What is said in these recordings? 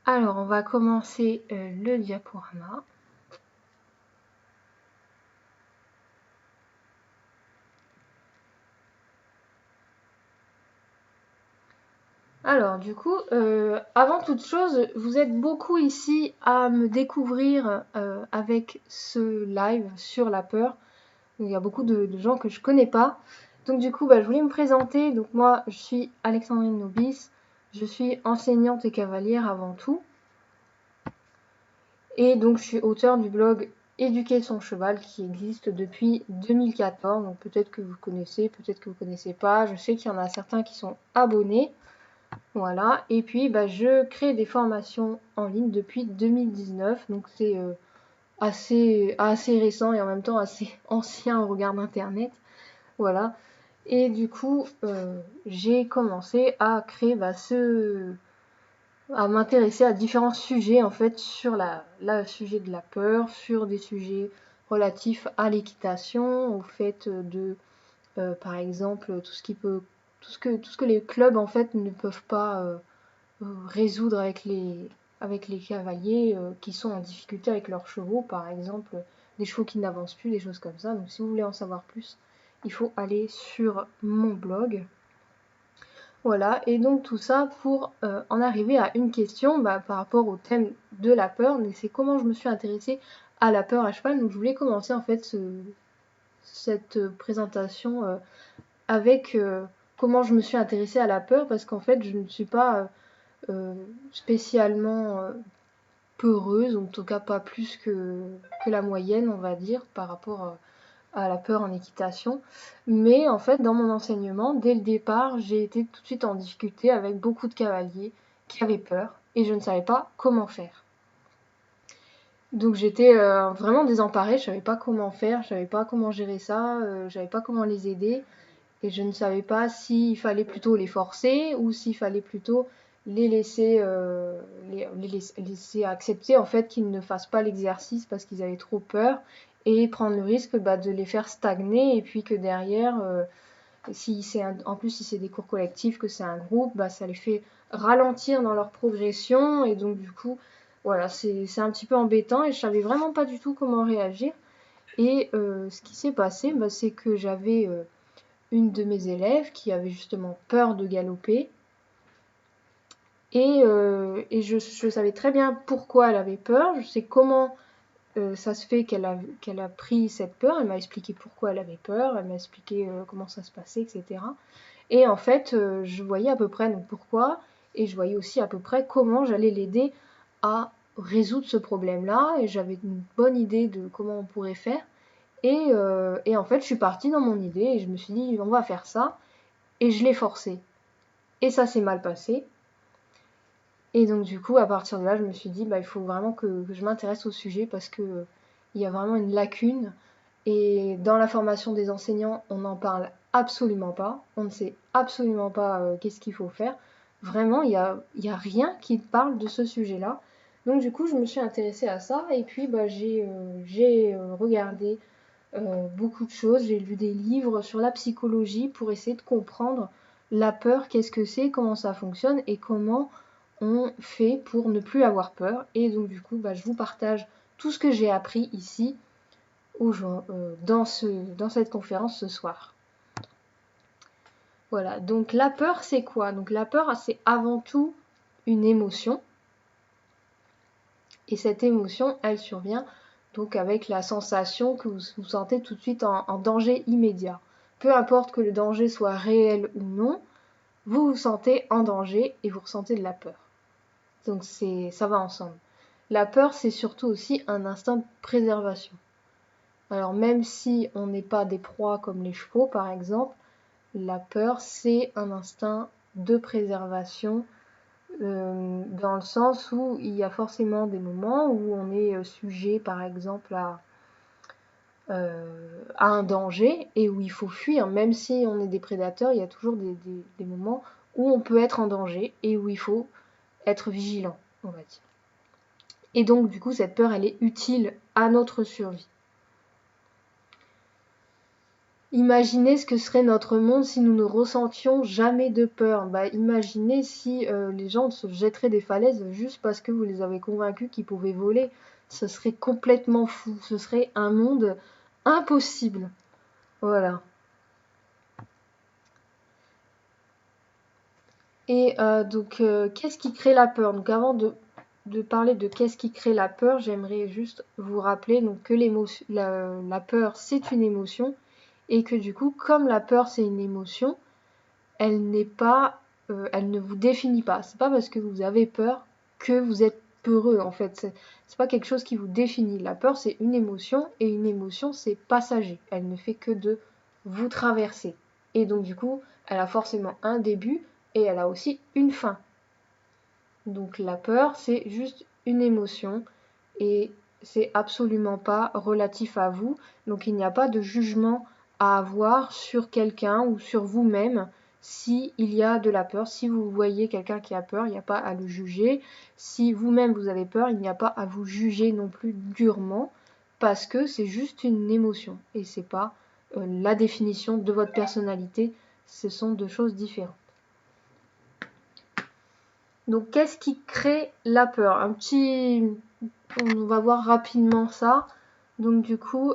Alors, on va commencer le diaporama. Alors, du coup, avant toute chose, vous êtes beaucoup ici à me découvrir avec ce live sur la peur. Il y a beaucoup de gens que je connais pas. Donc, du coup, je voulais me présenter. Donc, moi, je suis Alexandrine Nobis. Je suis enseignante et cavalière avant tout. Et donc, je suis auteure du blog Éduquer son cheval qui existe depuis 2014. Donc, peut-être que vous connaissez, peut-être que vous connaissez pas. Je sais qu'il y en a certains qui sont abonnés. Voilà. Et puis, je crée des formations en ligne depuis 2019. Donc, c'est assez récent et en même temps assez ancien au regard d'Internet. Voilà. Et du coup, j'ai commencé à créer à m'intéresser à différents sujets en fait sur le sujet de la peur, sur des sujets relatifs à l'équitation, au fait de par exemple tout ce que les clubs en fait ne peuvent pas résoudre avec les cavaliers qui sont en difficulté avec leurs chevaux, par exemple des chevaux qui n'avancent plus, des choses comme ça. Donc si vous voulez en savoir plus, il faut aller sur mon blog. Voilà, et donc tout ça pour en arriver à une question par rapport au thème de la peur, mais c'est comment je me suis intéressée à la peur à cheval. Donc je voulais commencer en fait cette présentation avec comment je me suis intéressée à la peur, parce qu'en fait je ne suis pas spécialement peureuse, en tout cas pas plus que la moyenne, on va dire, par rapport à la peur en équitation. Mais en fait, dans mon enseignement, dès le départ, j'ai été tout de suite en difficulté avec beaucoup de cavaliers qui avaient peur et je ne savais pas comment faire. Donc j'étais vraiment désemparée, je savais pas comment faire, je savais pas comment gérer ça, je savais pas comment les aider et je ne savais pas s'il fallait plutôt les forcer ou s'il fallait plutôt les laisser, laisser accepter en fait qu'ils ne fassent pas l'exercice parce qu'ils avaient trop peur et prendre le risque de les faire stagner et puis que derrière, en plus si c'est des cours collectifs, que c'est un groupe, ça les fait ralentir dans leur progression et donc du coup voilà, c'est un petit peu embêtant et je savais vraiment pas du tout comment réagir. Et ce qui s'est passé, c'est que j'avais une de mes élèves qui avait justement peur de galoper. Et je savais très bien pourquoi elle avait peur. Je sais comment ça se fait qu'elle a pris cette peur. Elle m'a expliqué pourquoi elle avait peur. Elle m'a expliqué comment ça se passait, etc. Et en fait, je voyais à peu près donc, pourquoi. Et je voyais aussi à peu près comment j'allais l'aider à résoudre ce problème-là. Et j'avais une bonne idée de comment on pourrait faire. Et en fait, je suis partie dans mon idée et je me suis dit, on va faire ça. Et je l'ai forcé. Et ça s'est mal passé. Et donc du coup, à partir de là, je me suis dit, il faut vraiment que je m'intéresse au sujet parce que il y a vraiment une lacune. Et dans la formation des enseignants, on n'en parle absolument pas. On ne sait absolument pas qu'est-ce qu'il faut faire. Vraiment, il y a rien qui parle de ce sujet-là. Donc du coup, je me suis intéressée à ça et puis j'ai regardé beaucoup de choses. J'ai lu des livres sur la psychologie pour essayer de comprendre la peur, qu'est-ce que c'est, comment ça fonctionne et comment on fait pour ne plus avoir peur. Et donc du coup, je vous partage tout ce que j'ai appris ici dans cette conférence ce soir. Voilà, donc la peur c'est quoi? Donc la peur c'est avant tout une émotion. Et cette émotion, elle survient donc avec la sensation que vous vous sentez tout de suite en danger immédiat. Peu importe que le danger soit réel ou non, vous vous sentez en danger et vous ressentez de la peur. Donc ça va ensemble. La peur, c'est surtout aussi un instinct de préservation. Alors même si on n'est pas des proies comme les chevaux par exemple, la peur c'est un instinct de préservation dans le sens où il y a forcément des moments où on est sujet par exemple à un danger et où il faut fuir, même si on est des prédateurs, il y a toujours des moments où on peut être en danger et où il faut être vigilant, on va dire. Et donc du coup cette peur elle est utile à notre survie. Imaginez ce que serait notre monde si nous ne ressentions jamais de peur. Bah, imaginez si les gens se jetteraient des falaises juste parce que vous les avez convaincus qu'ils pouvaient voler. Ce serait complètement fou. Ce serait un monde impossible. Voilà. Et donc, qu'est-ce qui crée la peur? Donc, avant de parler de qu'est-ce qui crée la peur, j'aimerais juste vous rappeler donc, que la peur, c'est une émotion. Et que du coup, comme la peur, c'est une émotion, elle ne vous définit pas. C'est pas parce que vous avez peur que vous êtes peureux, en fait. C'est pas quelque chose qui vous définit. La peur, c'est une émotion, et une émotion, c'est passager. Elle ne fait que de vous traverser. Et donc, du coup, elle a forcément un début, et elle a aussi une fin. Donc, la peur, c'est juste une émotion, et c'est absolument pas relatif à vous. Donc, il n'y a pas de jugement à avoir sur quelqu'un ou sur vous-même s'il y a de la peur. Si vous voyez quelqu'un qui a peur, il n'y a pas à le juger. Si vous-même vous avez peur, il n'y a pas à vous juger non plus durement parce que c'est juste une émotion et c'est pas la définition de votre personnalité. Ce sont deux choses différentes. Donc, qu'est-ce qui crée la peur? On va voir rapidement ça. Donc, du coup,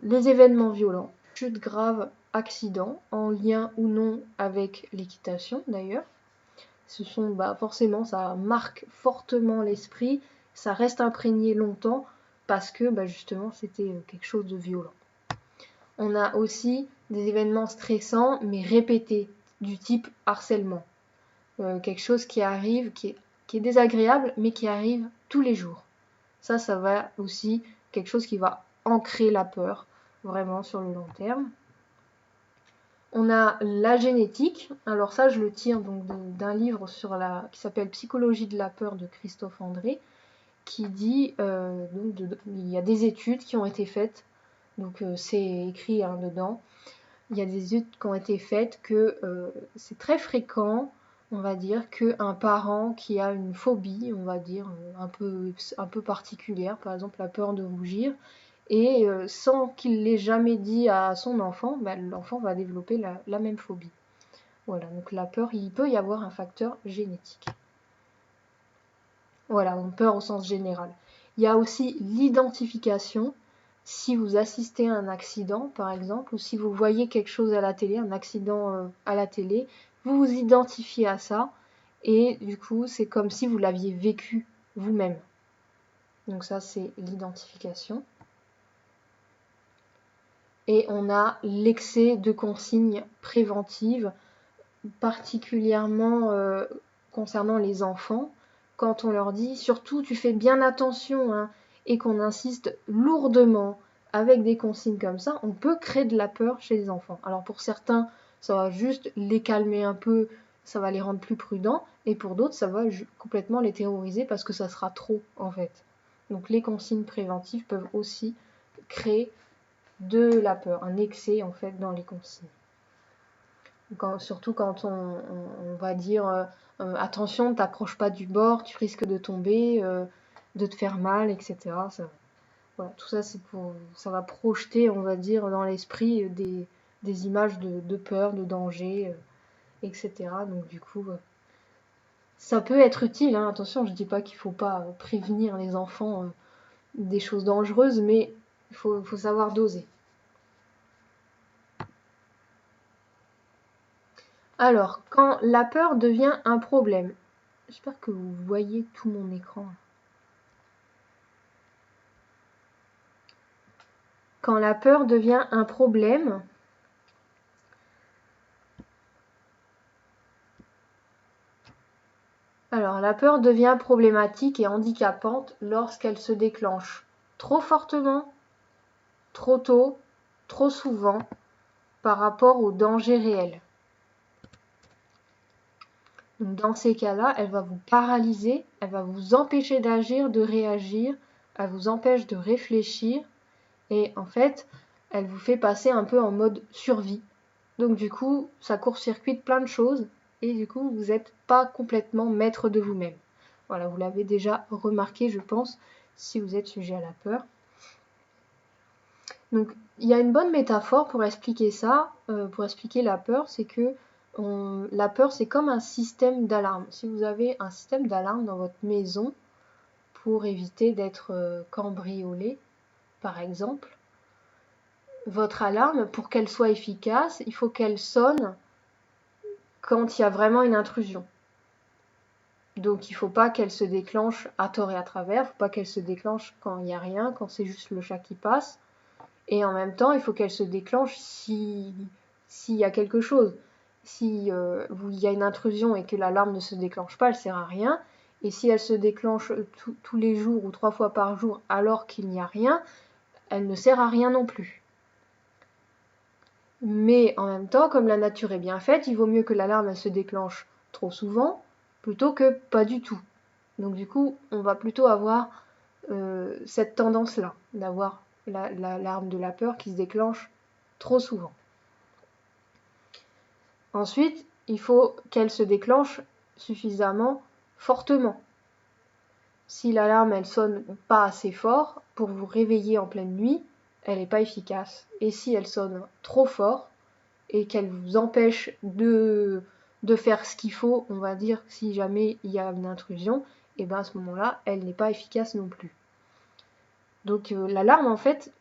les événements violents, chute grave, accident, en lien ou non avec l'équitation d'ailleurs. Forcément, ça marque fortement l'esprit, ça reste imprégné longtemps parce que justement, c'était quelque chose de violent. On a aussi des événements stressants mais répétés, du type harcèlement. Quelque chose qui arrive, qui est désagréable, mais qui arrive tous les jours. Ça va aussi quelque chose qui va ancrer la peur, vraiment sur le long terme. On a la génétique. Alors ça, je le tire donc d'un livre qui s'appelle Psychologie de la peur de Christophe André, qui dit, il y a des études qui ont été faites, donc c'est écrit dedans, il y a des études qui ont été faites que c'est très fréquent, on va dire, qu'un parent qui a une phobie, on va dire, un peu particulière, par exemple la peur de rougir, et sans qu'il l'ait jamais dit à son enfant, l'enfant va développer la même phobie. Voilà, donc la peur, il peut y avoir un facteur génétique. Voilà, donc peur au sens général. Il y a aussi l'identification. Si vous assistez à un accident, par exemple, ou si vous voyez quelque chose à la télé, un accident à la télé, vous vous identifiez à ça, et du coup, c'est comme si vous l'aviez vécu vous-même. Donc ça, c'est l'identification. Et on a l'excès de consignes préventives, particulièrement concernant les enfants, quand on leur dit surtout tu fais bien attention, hein, et qu'on insiste lourdement avec des consignes comme ça, on peut créer de la peur chez les enfants. Alors pour certains, ça va juste les calmer un peu, ça va les rendre plus prudents, et pour d'autres, ça va complètement les terroriser parce que ça sera trop en fait. Donc les consignes préventives peuvent aussi créer de la peur, un excès en fait dans les consignes. Surtout quand on va dire attention, ne t'approche pas du bord, tu risques de tomber, de te faire mal, etc. Voilà, tout ça, ça va projeter, on va dire, dans l'esprit des images de peur, de danger, etc. Donc du coup, ça peut être utile, hein. Attention, je ne dis pas qu'il ne faut pas prévenir les enfants des choses dangereuses, mais il faut savoir doser. Alors, quand la peur devient un problème, j'espère que vous voyez tout mon écran. Quand la peur devient un problème, alors la peur devient problématique et handicapante lorsqu'elle se déclenche trop fortement, trop tôt, trop souvent par rapport au danger réel. Donc dans ces cas-là, elle va vous paralyser, elle va vous empêcher d'agir, de réagir, elle vous empêche de réfléchir et en fait, elle vous fait passer un peu en mode survie. Donc du coup, ça court-circuite plein de choses et du coup, vous n'êtes pas complètement maître de vous-même. Voilà, vous l'avez déjà remarqué, je pense, si vous êtes sujet à la peur. Donc, il y a une bonne métaphore pour expliquer ça, pour expliquer la peur, c'est que la peur, c'est comme un système d'alarme. Si vous avez un système d'alarme dans votre maison pour éviter d'être cambriolé, par exemple, votre alarme, pour qu'elle soit efficace, il faut qu'elle sonne quand il y a vraiment une intrusion. Donc il ne faut pas qu'elle se déclenche à tort et à travers, il ne faut pas qu'elle se déclenche quand il n'y a rien, quand c'est juste le chat qui passe. Et en même temps, il faut qu'elle se déclenche s'il y a quelque chose. Si il y a une intrusion et que l'alarme ne se déclenche pas, elle ne sert à rien. Et si elle se déclenche tous les jours ou 3 fois par jour alors qu'il n'y a rien, elle ne sert à rien non plus. Mais en même temps, comme la nature est bien faite, il vaut mieux que l'alarme elle se déclenche trop souvent plutôt que pas du tout. Donc du coup, on va plutôt avoir cette tendance-là, d'avoir l'alarme de la peur qui se déclenche trop souvent. Ensuite, il faut qu'elle se déclenche suffisamment fortement. Si l'alarme elle sonne pas assez fort pour vous réveiller en pleine nuit, elle n'est pas efficace. Et si elle sonne trop fort et qu'elle vous empêche de faire ce qu'il faut, on va dire, si jamais il y a une intrusion, et bien à ce moment-là, elle n'est pas efficace non plus. Donc l'alarme en fait,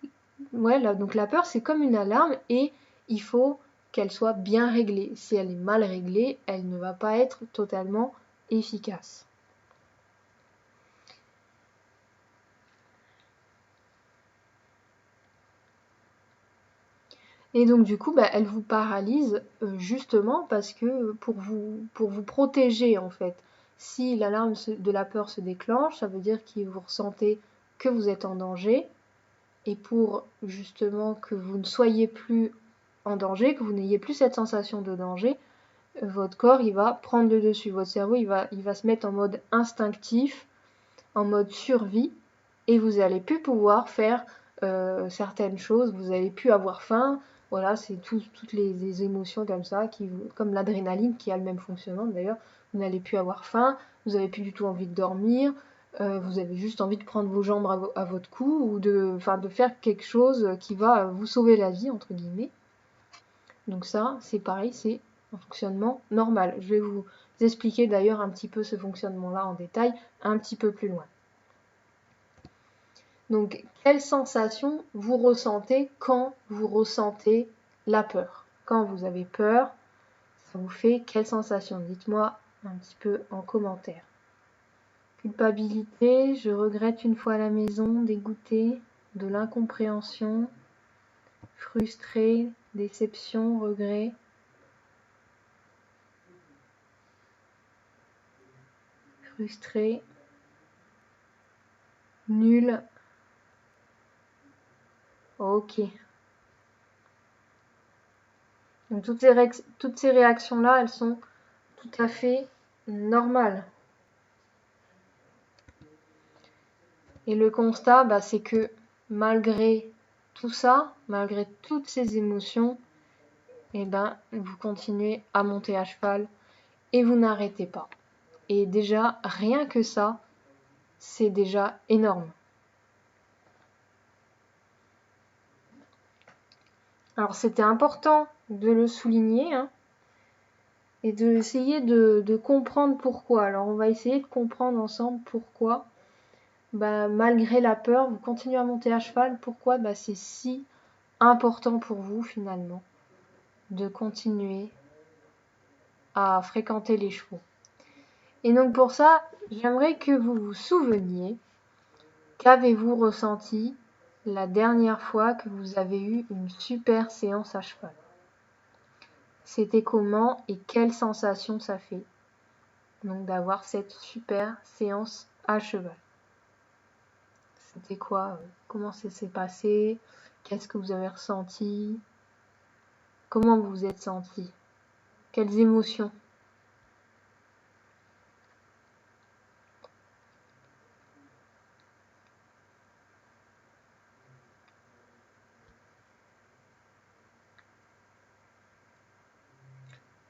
donc la peur c'est comme une alarme et il faut qu'elle soit bien réglée. Si elle est mal réglée, elle ne va pas être totalement efficace. Et donc du coup, elle vous paralyse justement parce que pour vous protéger en fait. Si l'alarme de la peur se déclenche, ça veut dire que vous ressentez que vous êtes en danger. Et pour justement que vous ne soyez plus en danger, que vous n'ayez plus cette sensation de danger, votre corps il va prendre le dessus. Votre cerveau il va se mettre en mode instinctif, en mode survie, et vous n'allez plus pouvoir faire certaines choses, vous n'allez plus avoir faim. Voilà, c'est toutes les émotions comme ça, comme l'adrénaline qui a le même fonctionnement d'ailleurs. Vous n'allez plus avoir faim, vous n'avez plus du tout envie de dormir, vous avez juste envie de prendre vos jambes à votre cou ou de faire quelque chose qui va vous sauver la vie, entre guillemets. Donc ça, c'est pareil, c'est un fonctionnement normal. Je vais vous expliquer d'ailleurs un petit peu ce fonctionnement-là en détail un petit peu plus loin. Donc, quelle sensation vous ressentez quand vous ressentez la peur? Quand vous avez peur, ça vous fait quelle sensation? Dites-moi un petit peu en commentaire. Culpabilité, je regrette une fois à la maison, dégoûté, de l'incompréhension, frustré, déception, regret. Frustré, nul. Ok. Donc toutes ces réactions-là, elles sont tout à fait normales. Et le constat, c'est que malgré tout ça, malgré toutes ces émotions, vous continuez à monter à cheval et vous n'arrêtez pas. Et déjà, rien que ça, c'est déjà énorme. Alors c'était important de le souligner et d'essayer de comprendre pourquoi. Alors on va essayer de comprendre ensemble pourquoi, malgré la peur, vous continuez à monter à cheval. Pourquoi c'est si important pour vous finalement de continuer à fréquenter les chevaux. Et donc pour ça, j'aimerais que vous vous souveniez qu'avez-vous ressenti la dernière fois que vous avez eu une super séance à cheval. C'était comment et quelle sensation ça fait donc d'avoir cette super séance à cheval. C'était quoi? Comment ça s'est passé? Qu'est-ce que vous avez ressenti? Comment vous vous êtes senti? Quelles émotions?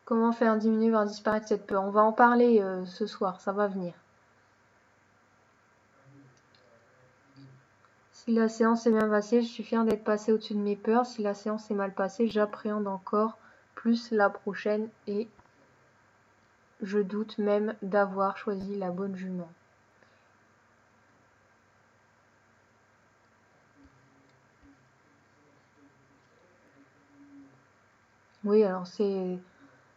Comment faire diminuer, voire disparaître cette peur? On va en parler ce soir, ça va venir. Si la séance est bien passée, je suis fière d'être passée au-dessus de mes peurs. Si la séance est mal passée, j'appréhende encore plus la prochaine et je doute même d'avoir choisi la bonne jument. Oui, alors c'est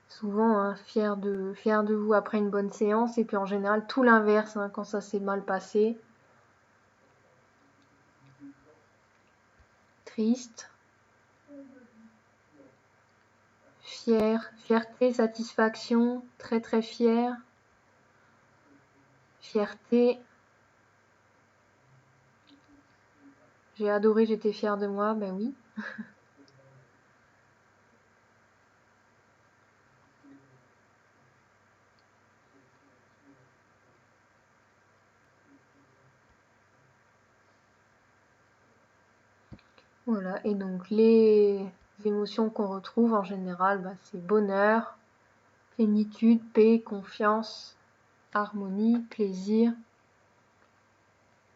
souvent hein, fier de vous après une bonne séance et puis en général tout l'inverse hein, quand ça s'est mal passé. Triste. Fier, fierté, satisfaction, très très fier. Fierté. J'ai adoré, j'étais fière de moi, ben oui. Voilà, et donc les émotions qu'on retrouve en général, bah, c'est bonheur, plénitude, paix, confiance, harmonie, plaisir,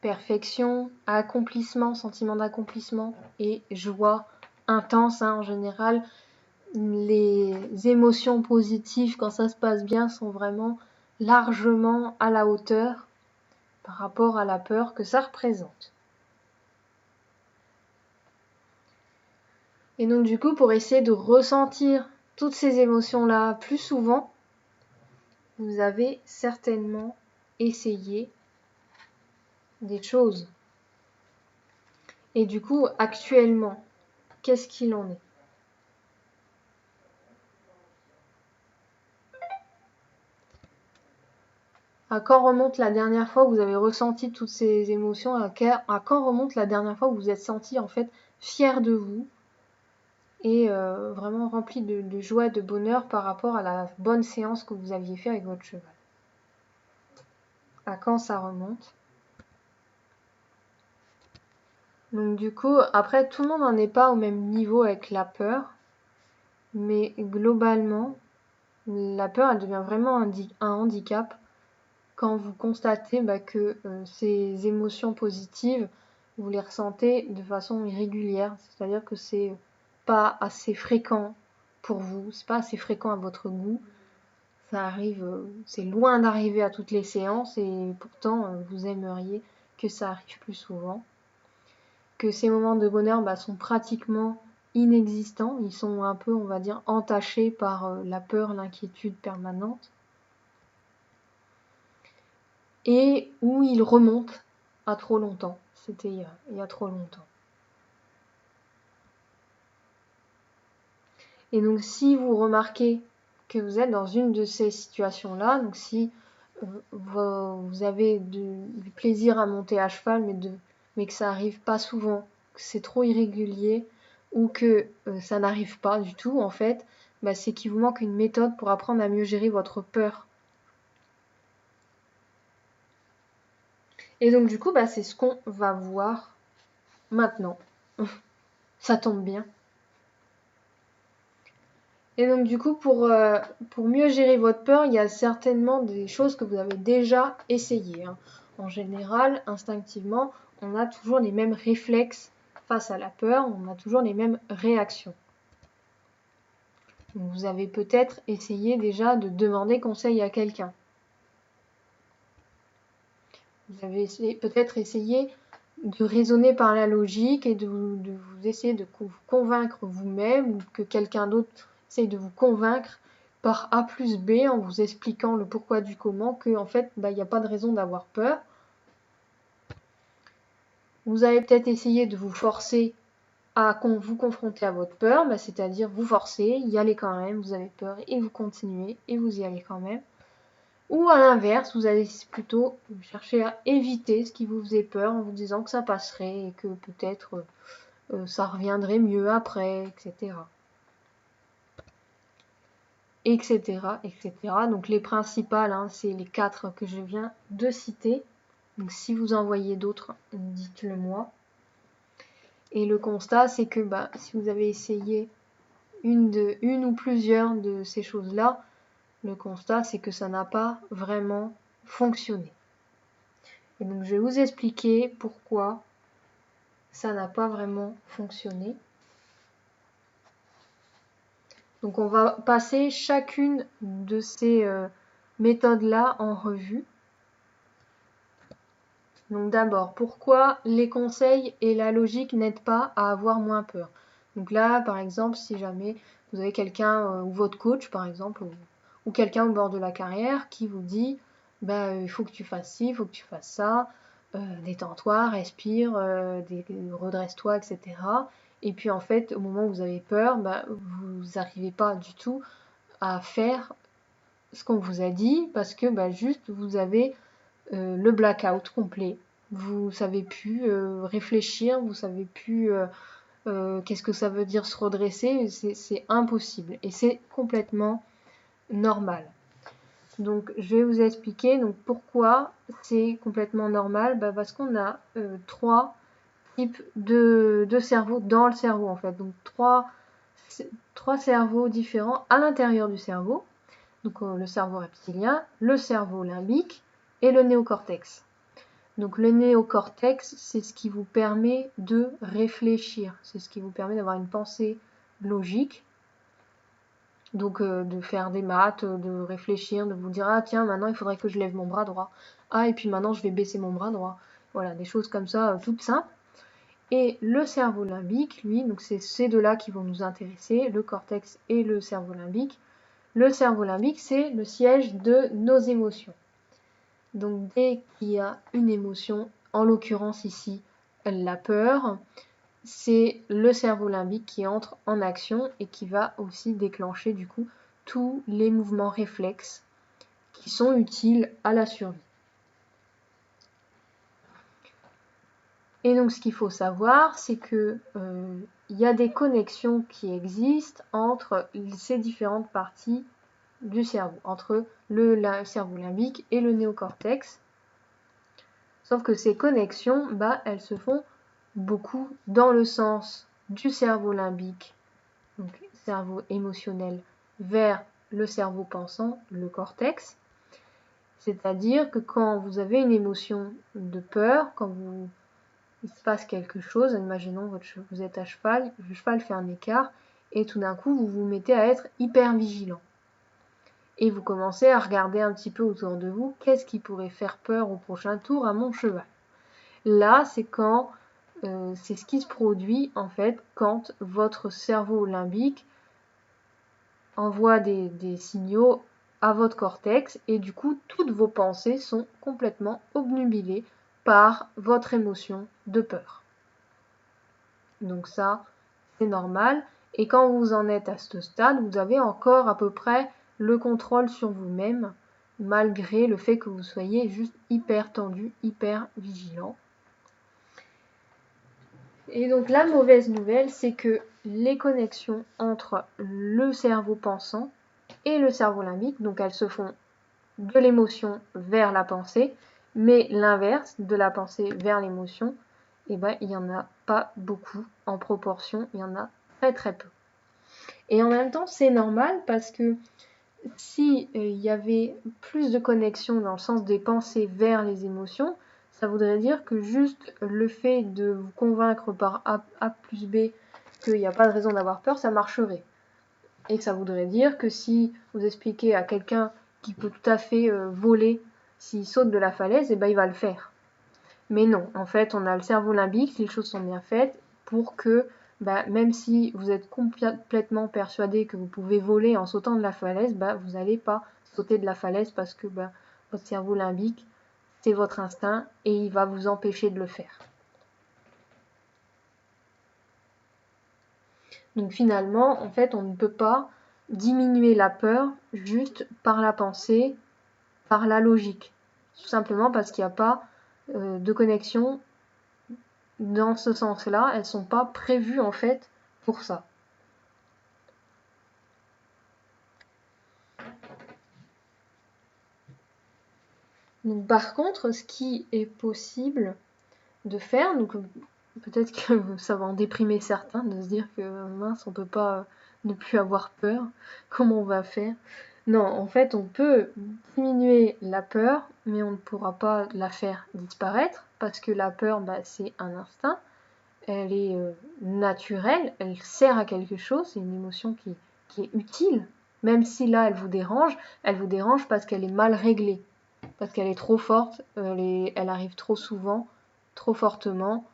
perfection, accomplissement, sentiment d'accomplissement et joie intense hein, en général. Les émotions positives quand ça se passe bien sont vraiment largement à la hauteur par rapport à la peur que ça représente. Et donc du coup, pour essayer de ressentir toutes ces émotions-là plus souvent, vous avez certainement essayé des choses. Et du coup, actuellement, qu'est-ce qu'il en est? À quand remonte la dernière fois où vous avez ressenti toutes ces émotions? À quand remonte la dernière fois où vous êtes senti en fait fier de vous et vraiment rempli de joie, de bonheur par rapport à la bonne séance que vous aviez fait avec votre cheval? À quand ça remonte? Donc du coup, après, tout le monde n'en est pas au même niveau avec la peur, mais globalement, la peur, elle devient vraiment un handicap quand vous constatez que ces émotions positives, vous les ressentez de façon irrégulière, c'est-à-dire que c'est pas assez fréquent pour vous, c'est pas assez fréquent à votre goût. Ça arrive, c'est loin d'arriver à toutes les séances et pourtant vous aimeriez que ça arrive plus souvent. Que ces moments de bonheur sont pratiquement inexistants, ils sont un peu, on va dire, entachés par la peur, l'inquiétude permanente. Et où ils remontent à trop longtemps. C'était il y a trop longtemps. Et donc si vous remarquez que vous êtes dans une de ces situations-là, donc si vous avez du plaisir à monter à cheval, mais que ça n'arrive pas souvent, que c'est trop irrégulier, ou que ça n'arrive pas du tout, en fait, c'est qu'il vous manque une méthode pour apprendre à mieux gérer votre peur. Et donc du coup, c'est ce qu'on va voir maintenant. Ça tombe bien. Et donc du coup, pour mieux gérer votre peur, il y a certainement des choses que vous avez déjà essayées. Hein. En général, instinctivement, on a toujours les mêmes réflexes face à la peur, on a toujours les mêmes réactions. Donc, vous avez peut-être essayé déjà de demander conseil à quelqu'un. Vous avez peut-être essayé de raisonner par la logique et de vous essayer de vous convaincre vous-même ou que quelqu'un d'autre essaye de vous convaincre par A plus B en vous expliquant le pourquoi du comment que en fait il n'y a pas de raison d'avoir peur. Vous avez peut-être essayé de vous forcer à vous confronter à votre peur, c'est-à-dire vous forcer, y aller quand même, vous avez peur et vous continuez et vous y allez quand même. Ou à l'inverse, vous allez plutôt chercher à éviter ce qui vous faisait peur en vous disant que ça passerait et que peut-être ça reviendrait mieux après, etc. Etc. etc. Donc les principales, c'est les 4 que je viens de citer. Donc si vous en voyez d'autres, dites-le moi. Et le constat, c'est que si vous avez essayé une ou plusieurs de ces choses-là, le constat, c'est que ça n'a pas vraiment fonctionné. Et donc je vais vous expliquer pourquoi ça n'a pas vraiment fonctionné. Donc on va passer chacune de ces méthodes-là en revue. Donc d'abord, pourquoi les conseils et la logique n'aident pas à avoir moins peur? Donc là, par exemple, si jamais vous avez quelqu'un, ou votre coach par exemple, ou quelqu'un au bord de la carrière qui vous dit il faut que tu fasses ci, il faut que tu fasses ça, détends-toi, respire, redresse-toi, etc. Et puis en fait, au moment où vous avez peur, vous n'arrivez pas du tout à faire ce qu'on vous a dit parce que juste vous avez le blackout complet. Vous savez plus réfléchir, vous savez plus qu'est-ce que ça veut dire se redresser, c'est impossible et c'est complètement normal. Donc je vais vous expliquer donc pourquoi c'est complètement normal. Parce qu'on a 3 types de cerveau dans le cerveau en fait. Donc trois cerveaux différents à l'intérieur du cerveau. Donc le cerveau reptilien, le cerveau limbique et le néocortex. Donc le néocortex, c'est ce qui vous permet de réfléchir, c'est ce qui vous permet d'avoir une pensée logique, donc de faire des maths, de réfléchir, de vous dire ah tiens maintenant il faudrait que je lève mon bras droit, ah et puis maintenant je vais baisser mon bras droit, voilà des choses comme ça toutes simples. Et le cerveau limbique, lui, donc c'est ces deux-là qui vont nous intéresser, le cortex et le cerveau limbique. Le cerveau limbique, c'est le siège de nos émotions. Donc dès qu'il y a une émotion, en l'occurrence ici la peur, c'est le cerveau limbique qui entre en action et qui va aussi déclencher du coup tous les mouvements réflexes qui sont utiles à la survie. Et donc ce qu'il faut savoir, c'est que y a des connexions qui existent entre ces différentes parties du cerveau, entre le cerveau limbique et le néocortex. Sauf que ces connexions, elles se font beaucoup dans le sens du cerveau limbique, donc cerveau émotionnel, vers le cerveau pensant, le cortex. C'est-à-dire que quand vous avez une émotion de peur, quand il se passe quelque chose, imaginons vous êtes à cheval, le cheval fait un écart, et tout d'un coup vous vous mettez à être hyper vigilant. Et vous commencez à regarder un petit peu autour de vous, qu'est-ce qui pourrait faire peur au prochain tour à mon cheval? Là, c'est c'est ce qui se produit en fait quand votre cerveau limbique envoie des signaux à votre cortex et du coup toutes vos pensées sont complètement obnubilées par votre émotion de peur. Donc ça, c'est normal. Et quand vous en êtes à ce stade, vous avez encore à peu près le contrôle sur vous-même, malgré le fait que vous soyez juste hyper tendu, hyper vigilant. Et donc la mauvaise nouvelle, c'est que les connexions entre le cerveau pensant et le cerveau limbique, donc elles se font de l'émotion vers la pensée, mais l'inverse, de la pensée vers l'émotion, il n'y en a pas beaucoup en proportion, il y en a très très peu. Et en même temps, c'est normal parce que si il y avait plus de connexion dans le sens des pensées vers les émotions, ça voudrait dire que juste le fait de vous convaincre par A plus B qu'il n'y a pas de raison d'avoir peur, ça marcherait. Et ça voudrait dire que si vous expliquez à quelqu'un qui peut tout à fait voler, s'il saute de la falaise, il va le faire. Mais non, en fait, on a le cerveau limbique, si les choses sont bien faites, pour que même si vous êtes complètement persuadé que vous pouvez voler en sautant de la falaise, vous n'allez pas sauter de la falaise parce que votre cerveau limbique, c'est votre instinct et il va vous empêcher de le faire. Donc finalement, en fait, on ne peut pas diminuer la peur juste par la pensée, par la logique. Tout simplement parce qu'il n'y a pas de connexion dans ce sens-là, elles ne sont pas prévues en fait pour ça. Donc, par contre, ce qui est possible de faire, donc peut-être que ça va en déprimer certains de se dire que mince, on peut pas ne plus avoir peur, comment on va faire? Non, en fait, on peut diminuer la peur, mais on ne pourra pas la faire disparaître parce que la peur, c'est un instinct. elle est naturelle, elle sert à quelque chose, c'est une émotion qui est utile. Même si là, elle vous dérange parce qu'elle est mal réglée, parce qu'elle est trop forte, elle arrive trop souvent, trop fortement.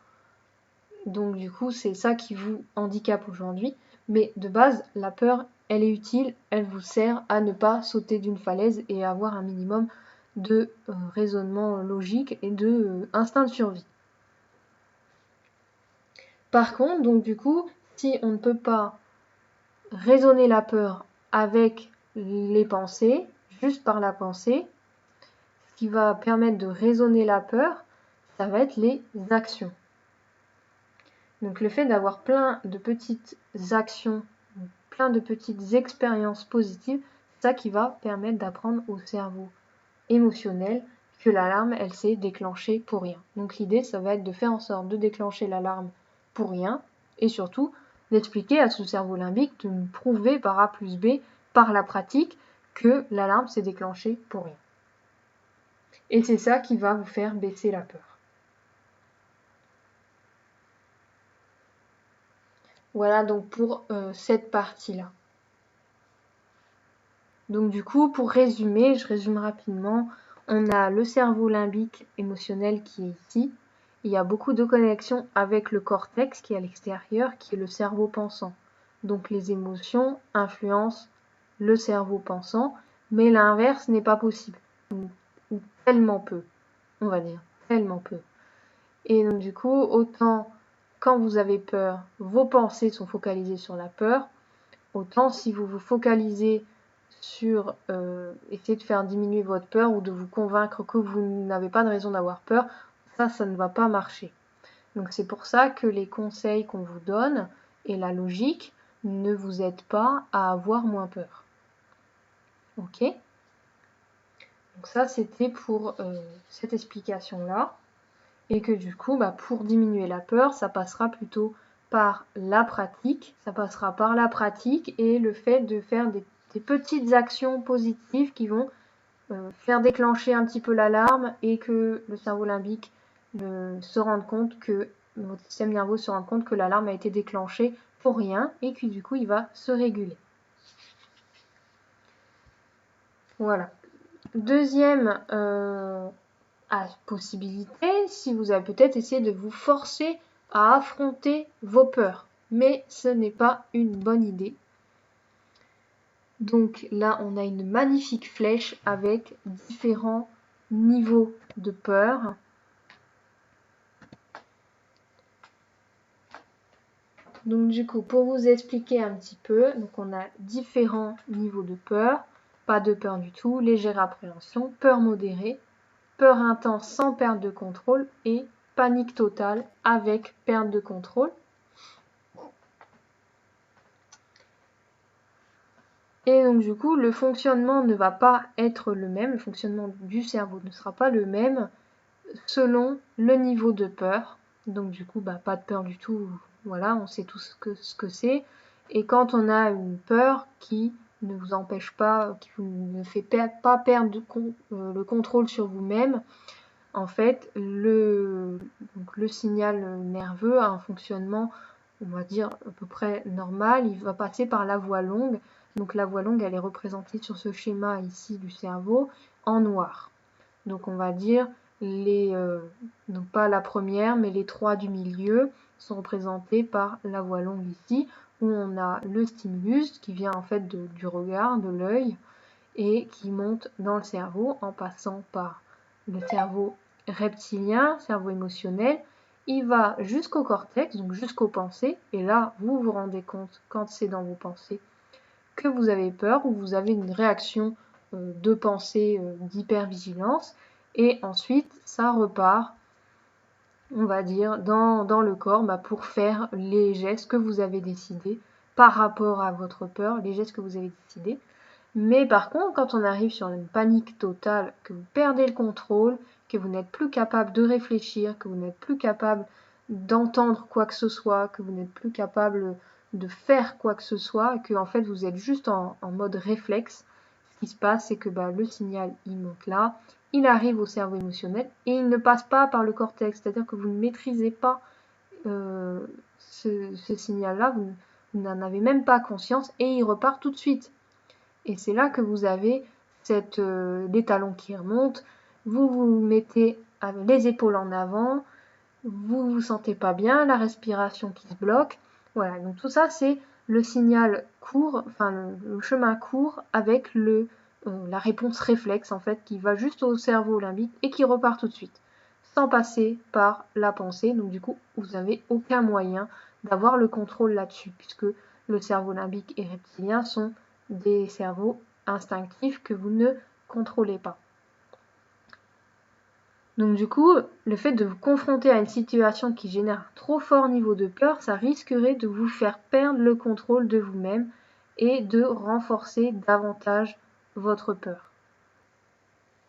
Donc du coup, c'est ça qui vous handicape aujourd'hui. Mais de base, la peur, elle est utile, elle vous sert à ne pas sauter d'une falaise et à avoir un minimum de raisonnement logique et de instinct de survie. Par contre, donc du coup, si on ne peut pas raisonner la peur avec les pensées, juste par la pensée, ce qui va permettre de raisonner la peur, ça va être les actions. Donc le fait d'avoir plein de petites actions, plein de petites expériences positives, c'est ça qui va permettre d'apprendre au cerveau émotionnel que l'alarme, elle s'est déclenchée pour rien. Donc l'idée, ça va être de faire en sorte de déclencher l'alarme pour rien et surtout d'expliquer à ce cerveau limbique, de nous prouver par A plus B, par la pratique, que l'alarme s'est déclenchée pour rien. Et c'est ça qui va vous faire baisser la peur. Voilà donc pour cette partie-là. Donc du coup, pour résumer, je résume rapidement, on a le cerveau limbique émotionnel qui est ici. Il y a beaucoup de connexions avec le cortex qui est à l'extérieur, qui est le cerveau pensant. Donc les émotions influencent le cerveau pensant, mais l'inverse n'est pas possible. Ou tellement peu, on va dire, tellement peu. Et donc du coup, autant quand vous avez peur, vos pensées sont focalisées sur la peur, autant si vous vous focalisez sur essayer de faire diminuer votre peur ou de vous convaincre que vous n'avez pas de raison d'avoir peur, ça ne va pas marcher. Donc c'est pour ça que les conseils qu'on vous donne et la logique ne vous aident pas à avoir moins peur. Ok? Donc ça c'était pour cette explication-là. Et que du coup, pour diminuer la peur, ça passera plutôt par la pratique. Ça passera par la pratique et le fait de faire des petites actions positives qui vont faire déclencher un petit peu l'alarme et que le cerveau limbique se rende compte que votre système nerveux se rende compte que l'alarme a été déclenchée pour rien et que du coup il va se réguler. Voilà. Deuxième possibilité, si vous avez peut-être essayé de vous forcer à affronter vos peurs, mais ce n'est pas une bonne idée. Donc là, on a une magnifique flèche avec différents niveaux de peur. Donc du coup, pour vous expliquer un petit peu, donc on a différents niveaux de peur. Pas de peur du tout, légère appréhension, peur modérée, peur intense sans perte de contrôle et panique totale avec perte de contrôle. Et donc du coup, le fonctionnement ne va pas être le même, le fonctionnement du cerveau ne sera pas le même selon le niveau de peur. Donc du coup, pas de peur du tout, voilà, on sait tout ce que c'est. Et quand on a une peur qui ne vous empêche pas, qui ne fait pas perdre le contrôle sur vous-même, en fait, le signal nerveux a un fonctionnement, on va dire, à peu près normal. Il va passer par la voie longue. Donc la voie longue, elle est représentée sur ce schéma ici du cerveau en noir. Donc on va dire donc pas la première, mais les trois du milieu sont représentés par la voie longue ici, où on a le stimulus qui vient en fait du regard, de l'œil, et qui monte dans le cerveau en passant par le cerveau reptilien, cerveau émotionnel. Il va jusqu'au cortex, donc jusqu'aux pensées, et là vous vous rendez compte quand c'est dans vos pensées que vous avez peur ou vous avez une réaction de pensée d'hypervigilance, et ensuite ça repart, on va dire, dans le corps pour faire les gestes que vous avez décidés par rapport à votre peur, les gestes que vous avez décidés. Mais par contre, quand on arrive sur une panique totale, que vous perdez le contrôle, que vous n'êtes plus capable de réfléchir, que vous n'êtes plus capable d'entendre quoi que ce soit, que vous n'êtes plus capable de faire quoi que ce soit, que en fait vous êtes juste en mode réflexe, ce qui se passe, c'est que le signal il monte là, il arrive au cerveau émotionnel et il ne passe pas par le cortex, c'est-à-dire que vous ne maîtrisez pas ce signal-là, vous n'en avez même pas conscience et il repart tout de suite. Et c'est là que vous avez les talons qui remontent, vous vous mettez les épaules en avant, vous vous sentez pas bien, la respiration qui se bloque. Voilà, donc tout ça c'est le signal court, enfin le chemin court avec la réponse réflexe en fait qui va juste au cerveau limbique et qui repart tout de suite, sans passer par la pensée. Donc du coup, vous n'avez aucun moyen d'avoir le contrôle là-dessus, puisque le cerveau limbique et reptilien sont des cerveaux instinctifs que vous ne contrôlez pas. Donc du coup, le fait de vous confronter à une situation qui génère un trop fort niveau de peur, ça risquerait de vous faire perdre le contrôle de vous-même et de renforcer davantage votre peur.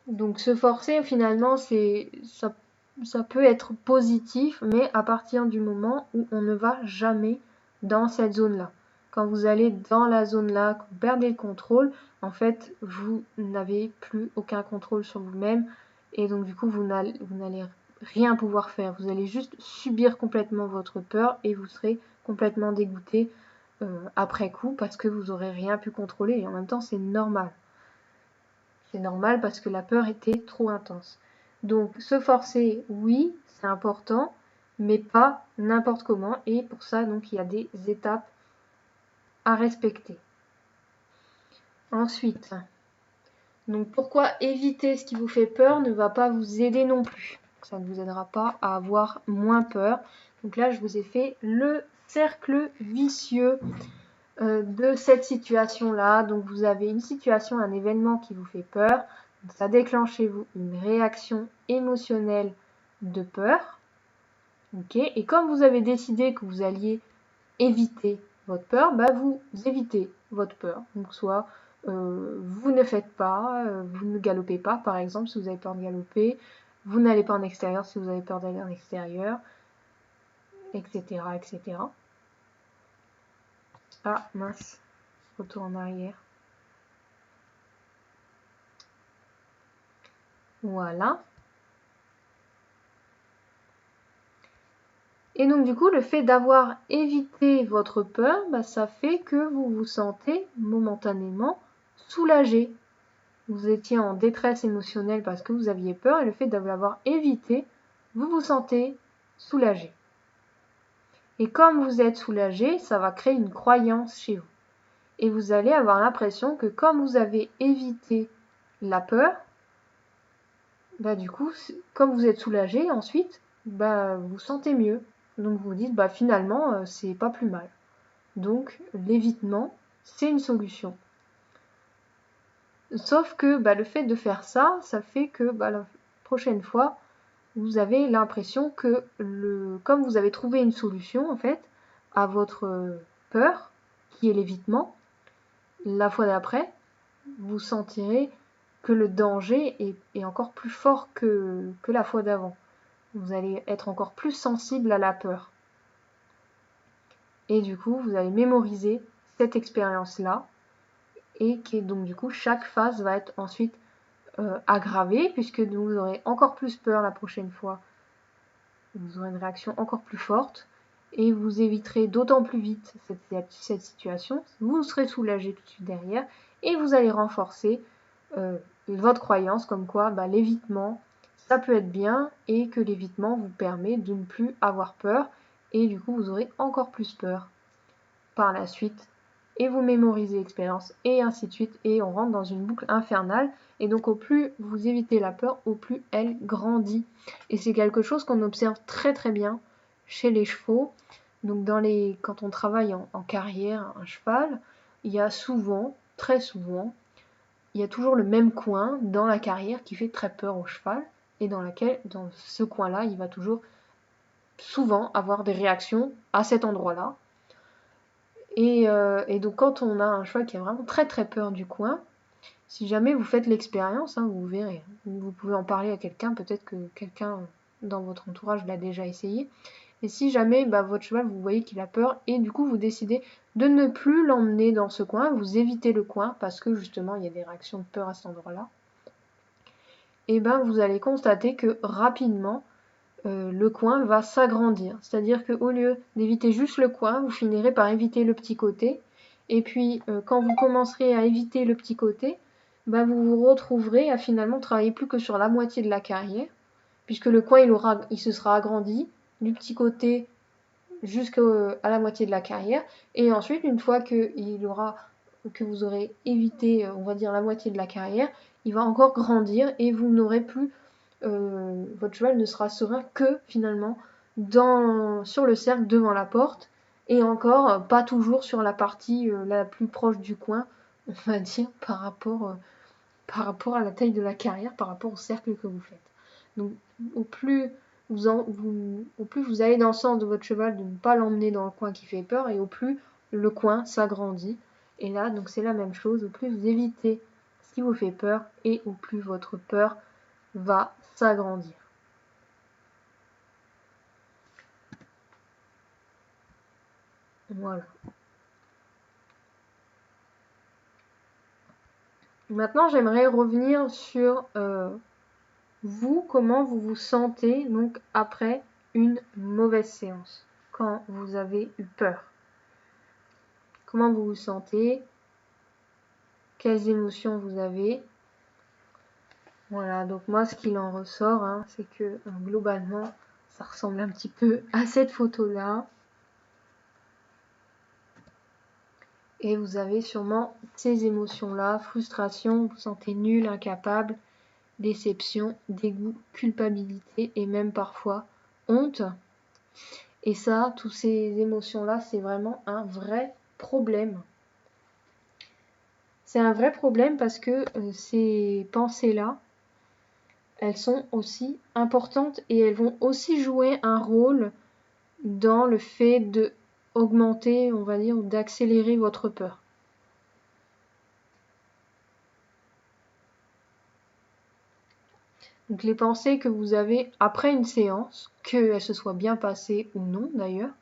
Donc se forcer, finalement, ça peut être positif, mais à partir du moment où on ne va jamais dans cette zone-là. Quand vous allez dans la zone-là, que vous perdez le contrôle, en fait, vous n'avez plus aucun contrôle sur vous-même. Et donc du coup, vous n'allez rien pouvoir faire. Vous allez juste subir complètement votre peur et vous serez complètement dégoûté après coup parce que vous n'aurez rien pu contrôler. Et en même temps, c'est normal. C'est normal parce que la peur était trop intense. Donc se forcer, oui, c'est important, mais pas n'importe comment. Et pour ça, donc, il y a des étapes à respecter. Ensuite, donc pourquoi éviter ce qui vous fait peur ne va pas vous aider non plus. Ça ne vous aidera pas à avoir moins peur. Donc là, je vous ai fait le cercle vicieux de cette situation-là. Donc vous avez une situation, un événement qui vous fait peur. Ça déclenche chez vous une réaction émotionnelle de peur. Okay. Et comme vous avez décidé que vous alliez éviter votre peur, bah vous évitez votre peur. Donc soit vous ne faites pas, vous ne galopez pas par exemple si vous avez peur de galoper, vous n'allez pas en extérieur si vous avez peur d'aller en extérieur, etc. etc. Ah mince, retour en arrière. Voilà. Et donc du coup, le fait d'avoir évité votre peur, bah, ça fait que vous vous sentez momentanément soulagé. Vous étiez en détresse émotionnelle parce que vous aviez peur et le fait d'avoir évité, vous vous sentez soulagé. Et comme vous êtes soulagé, ça va créer une croyance chez vous. Et vous allez avoir l'impression que comme vous avez évité la peur, bah du coup, comme vous êtes soulagé, ensuite, bah vous vous sentez mieux. Donc vous vous dites, bah finalement, c'est pas plus mal. Donc l'évitement, c'est une solution. Sauf que bah, le fait de faire ça, ça fait que bah, la prochaine fois, vous avez l'impression que comme vous avez trouvé une solution en fait à votre peur, qui est l'évitement, la fois d'après, vous sentirez que le danger est encore plus fort que la fois d'avant. Vous allez être encore plus sensible à la peur. Et du coup, vous allez mémoriser cette expérience-là et qui est donc du coup chaque phase va être ensuite aggravée puisque vous aurez encore plus peur la prochaine fois. Vous aurez une réaction encore plus forte et vous éviterez d'autant plus vite cette situation. Vous serez soulagé tout de suite derrière et vous allez renforcer votre croyance comme quoi bah, l'évitement ça peut être bien et que l'évitement vous permet de ne plus avoir peur et du coup vous aurez encore plus peur par la suite et vous mémorisez l'expérience et ainsi de suite et on rentre dans une boucle infernale et donc au plus vous évitez la peur, au plus elle grandit et c'est quelque chose qu'on observe très très bien chez les chevaux. Donc quand on travaille en carrière un cheval, il y a souvent, très souvent, il y a toujours le même coin dans la carrière qui fait très peur au cheval et dans ce coin-là, il va toujours souvent avoir des réactions à cet endroit-là. Et donc quand on a un cheval qui a vraiment très très peur du coin, si jamais vous faites l'expérience, vous verrez, vous pouvez en parler à quelqu'un, peut-être que quelqu'un dans votre entourage l'a déjà essayé. Et si jamais votre cheval, vous voyez qu'il a peur et du coup vous décidez de ne plus l'emmener dans ce coin, vous évitez le coin parce que justement il y a des réactions de peur à cet endroit-là, et vous allez constater que rapidement, le coin va s'agrandir. C'est-à-dire qu'au lieu d'éviter juste le coin, vous finirez par éviter le petit côté. Et puis, quand vous commencerez à éviter le petit côté, bah, vous vous retrouverez à finalement travailler plus que sur la moitié de la carrière, puisque le coin il se sera agrandi du petit côté jusqu'à la moitié de la carrière. Et ensuite, une fois que vous aurez évité, on va dire, la moitié de la carrière, il va encore grandir et vous n'aurez plus votre cheval ne sera serein que finalement sur le cercle devant la porte et encore pas toujours sur la partie la plus proche du coin, on va dire, par rapport à la taille de la carrière, par rapport au cercle que vous faites. Donc au plus vous allez dans le sens de votre cheval de ne pas l'emmener dans le coin qui fait peur et au plus le coin s'agrandit. Et là, donc c'est la même chose, au plus vous évitez ce qui vous fait peur et au plus votre peur va s'agrandir. Voilà. Maintenant, j'aimerais revenir sur vous, comment vous vous sentez donc après une mauvaise séance, quand vous avez eu peur. Comment vous vous sentez? Quelles émotions vous avez? Voilà, donc moi, ce qu'il en ressort, c'est que globalement, ça ressemble un petit peu à cette photo-là. Et vous avez sûrement ces émotions-là, frustration, vous vous sentez nul, incapable, déception, dégoût, culpabilité et même parfois honte. Et ça, toutes ces émotions-là, c'est vraiment un vrai problème. C'est un vrai problème parce que ces pensées-là, elles sont aussi importantes et elles vont aussi jouer un rôle dans le fait de augmenter, on va dire, ou d'accélérer votre peur. Donc les pensées que vous avez après une séance, qu'elles se soient bien passées ou non d'ailleurs,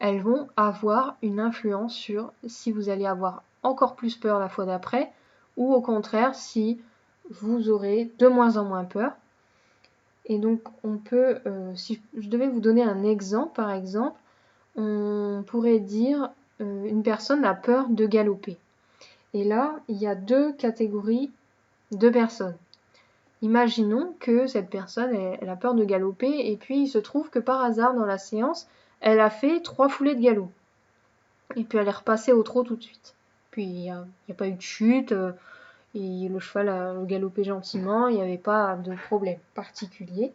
elles vont avoir une influence sur si vous allez avoir encore plus peur la fois d'après ou au contraire si vous aurez de moins en moins peur. Et donc on peut, si je devais vous donner un exemple par exemple, on pourrait dire une personne a peur de galoper. Et là, il y a deux catégories de personnes. Imaginons que cette personne, elle a peur de galoper et puis il se trouve que par hasard dans la séance, elle a fait 3 foulées de galop. Et puis elle est repassée au trot tout de suite. Puis il n'y a pas eu de chute, et le cheval a galopé gentiment, il n'y avait pas de problème particulier.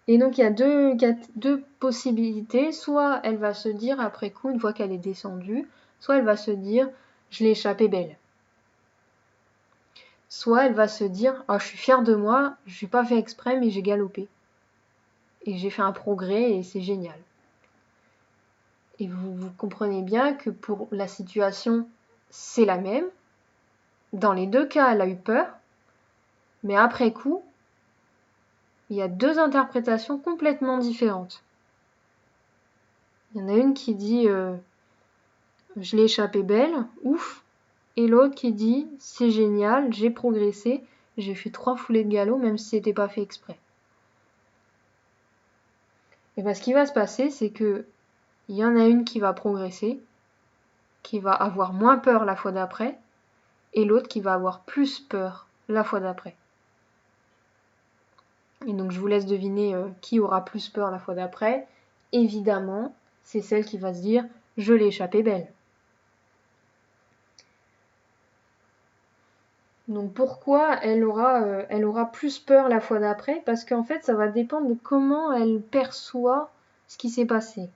Et donc il y a deux possibilités, soit elle va se dire après coup, une fois qu'elle est descendue, soit elle va se dire je l'ai échappé belle. Soit elle va se dire oh, je suis fière de moi, je n'ai pas fait exprès mais j'ai galopé. Et j'ai fait un progrès et c'est génial. Et vous comprenez bien que pour la situation, c'est la même. Dans les deux cas, elle a eu peur, mais après coup, il y a deux interprétations complètement différentes. Il y en a une qui dit je l'ai échappé belle, ouf, et l'autre qui dit c'est génial, j'ai progressé, j'ai fait 3 foulées de galop même si c'était pas fait exprès. Et bien ce qui va se passer, c'est que il y en a une qui va progresser, qui va avoir moins peur la fois d'après, et l'autre qui va avoir plus peur la fois d'après. Et donc je vous laisse deviner qui aura plus peur la fois d'après. Évidemment, c'est celle qui va se dire « je l'ai échappé belle ». Donc pourquoi elle aura plus peur la fois d'après? Parce qu'en fait, ça va dépendre de comment elle perçoit ce qui s'est passé.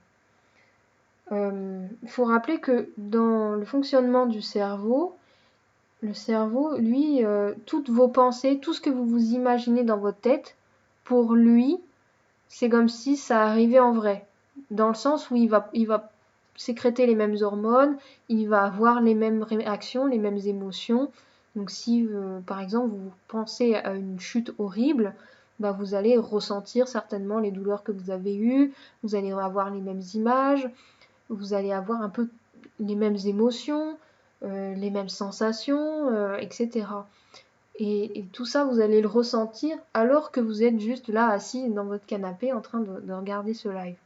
Faut rappeler que dans le fonctionnement du cerveau, le cerveau, lui, toutes vos pensées, tout ce que vous vous imaginez dans votre tête, pour lui, c'est comme si ça arrivait en vrai. Dans le sens où il va sécréter les mêmes hormones, il va avoir les mêmes réactions, les mêmes émotions. Donc si, par exemple, vous pensez à une chute horrible, bah, vous allez ressentir certainement les douleurs que vous avez eues, vous allez avoir les mêmes images, vous allez avoir un peu les mêmes émotions, les mêmes sensations, etc. Et tout ça, vous allez le ressentir alors que vous êtes juste là, assis dans votre canapé, en train de regarder ce live.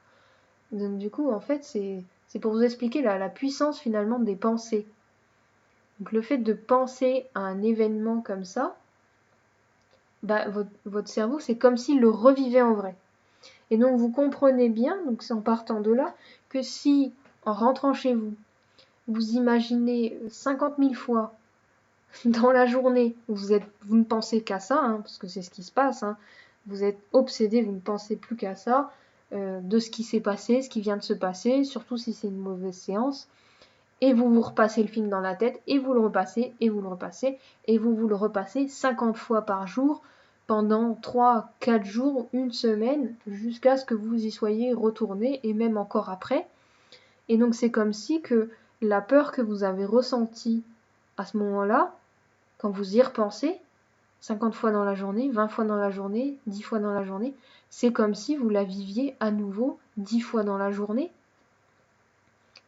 Donc du coup, en fait, c'est pour vous expliquer la puissance finalement des pensées. Donc le fait de penser à un événement comme ça, bah, votre cerveau, c'est comme s'il le revivait en vrai. Et donc vous comprenez bien, donc c'est en partant de là, que si en rentrant chez vous, vous imaginez 50 000 fois dans la journée, vous ne pensez qu'à ça, hein, parce que c'est ce qui se passe, hein, vous êtes obsédé, vous ne pensez plus qu'à ça, de ce qui s'est passé, ce qui vient de se passer, surtout si c'est une mauvaise séance, et vous vous repassez le film dans la tête, et vous le repassez, et vous le repassez, et vous le repassez 50 fois par jour, pendant 3, 4 jours, une semaine, jusqu'à ce que vous y soyez retourné, et même encore après. Et donc c'est comme si que la peur que vous avez ressentie à ce moment-là, quand vous y repensez, 50 fois dans la journée, 20 fois dans la journée, 10 fois dans la journée, c'est comme si vous la viviez à nouveau 10 fois dans la journée.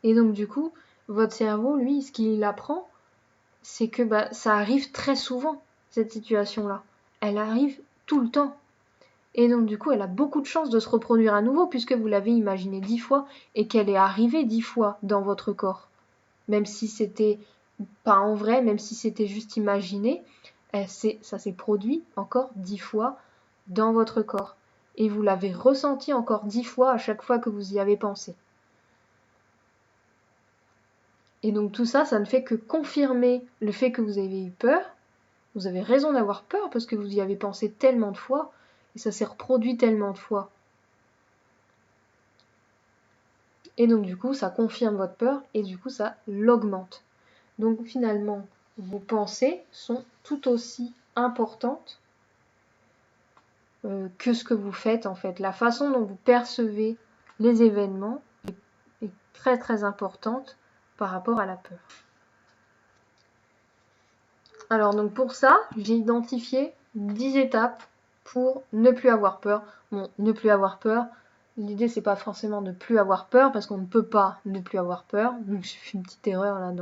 Et donc du coup, votre cerveau, lui, ce qu'il apprend, c'est que ça arrive très souvent, cette situation-là. Elle arrive tout le temps. Et donc du coup, elle a beaucoup de chances de se reproduire à nouveau, puisque vous l'avez imaginée 10 fois, et qu'elle est arrivée 10 fois dans votre corps. Même si c'était pas en vrai, même si c'était juste imaginé, ça s'est produit encore 10 fois dans votre corps. Et vous l'avez ressenti encore 10 fois à chaque fois que vous y avez pensé. Et donc tout ça, ça ne fait que confirmer le fait que vous avez eu peur. Vous avez raison d'avoir peur parce que vous y avez pensé tellement de fois et ça s'est reproduit tellement de fois. Et donc du coup, ça confirme votre peur et du coup, ça l'augmente. Donc finalement, vos pensées sont tout aussi importantes que ce que vous faites en fait. La façon dont vous percevez les événements est très très importante par rapport à la peur. Alors donc pour ça, j'ai identifié 10 étapes pour ne plus avoir peur. Bon, ne plus avoir peur, l'idée c'est pas forcément de ne plus avoir peur parce qu'on ne peut pas ne plus avoir peur. Donc j'ai fait une petite erreur là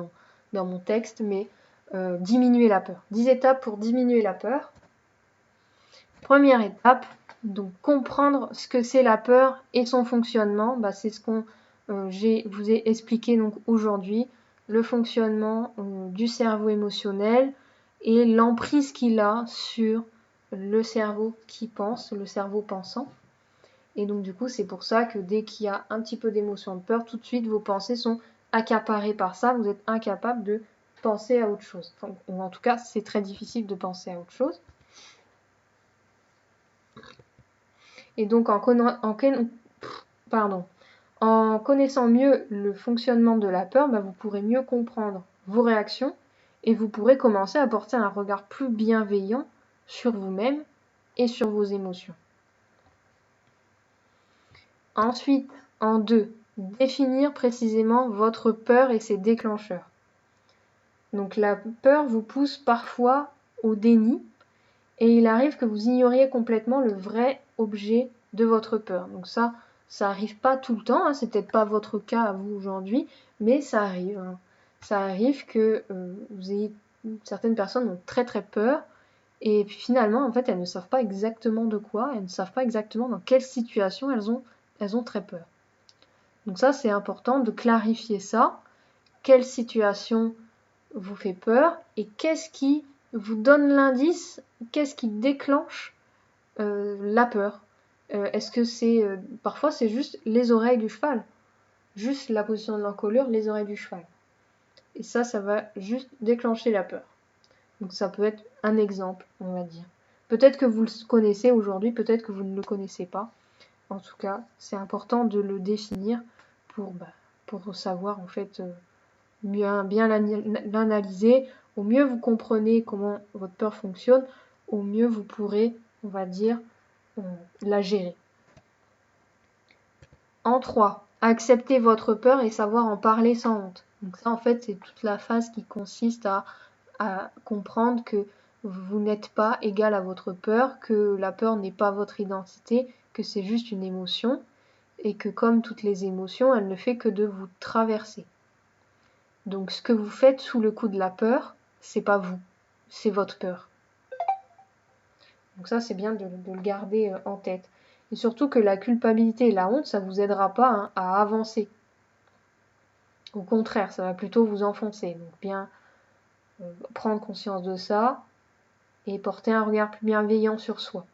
dans mon texte, mais diminuer la peur. 10 étapes pour diminuer la peur. Première étape, donc comprendre ce que c'est la peur et son fonctionnement. C'est ce qu'on vous ai expliqué donc aujourd'hui, le fonctionnement du cerveau émotionnel et l'emprise qu'il a sur le cerveau qui pense, le cerveau pensant. Et donc du coup, c'est pour ça que dès qu'il y a un petit peu d'émotion de peur, tout de suite vos pensées sont accaparées par ça, vous êtes incapable de penser à autre chose. Enfin, ou en tout cas, c'est très difficile de penser à autre chose. Et donc en connaissant mieux le fonctionnement de la peur, vous pourrez mieux comprendre vos réactions et vous pourrez commencer à porter un regard plus bienveillant sur vous-même et sur vos émotions. Ensuite, en 2, définir précisément votre peur et ses déclencheurs. Donc la peur vous pousse parfois au déni et il arrive que vous ignoriez complètement le vrai objet de votre peur. Donc ça arrive pas tout le temps, hein, c'est peut-être pas votre cas à vous aujourd'hui, mais ça arrive. Hein. Ça arrive que certaines personnes ont très très peur et puis finalement en fait elles ne savent pas exactement de quoi, elles ne savent pas exactement dans quelle situation elles ont très peur. Donc ça c'est important de clarifier ça, quelle situation vous fait peur et qu'est-ce qui vous donne l'indice, qu'est-ce qui déclenche la peur. Est-ce que c'est parfois c'est juste les oreilles du cheval, juste la position de l'encolure, les oreilles du cheval. Et ça va juste déclencher la peur. Donc ça peut être un exemple, on va dire. Peut-être que vous le connaissez aujourd'hui, peut-être que vous ne le connaissez pas. En tout cas, c'est important de le définir pour savoir en fait bien l'analyser. Au mieux vous comprenez comment votre peur fonctionne, au mieux vous pourrez, on va dire, la gérer. En 3, accepter votre peur et savoir en parler sans honte. Donc ça, en fait, c'est toute la phase qui consiste à comprendre que vous n'êtes pas égal à votre peur, que la peur n'est pas votre identité, que c'est juste une émotion, et que comme toutes les émotions, elle ne fait que de vous traverser. Donc ce que vous faites sous le coup de la peur, c'est pas vous, c'est votre peur. Donc ça, c'est bien de le garder en tête. Et surtout que la culpabilité et la honte, ça ne vous aidera pas hein, à avancer. Au contraire, ça va plutôt vous enfoncer. Donc bien prendre conscience de ça et porter un regard plus bienveillant sur soi.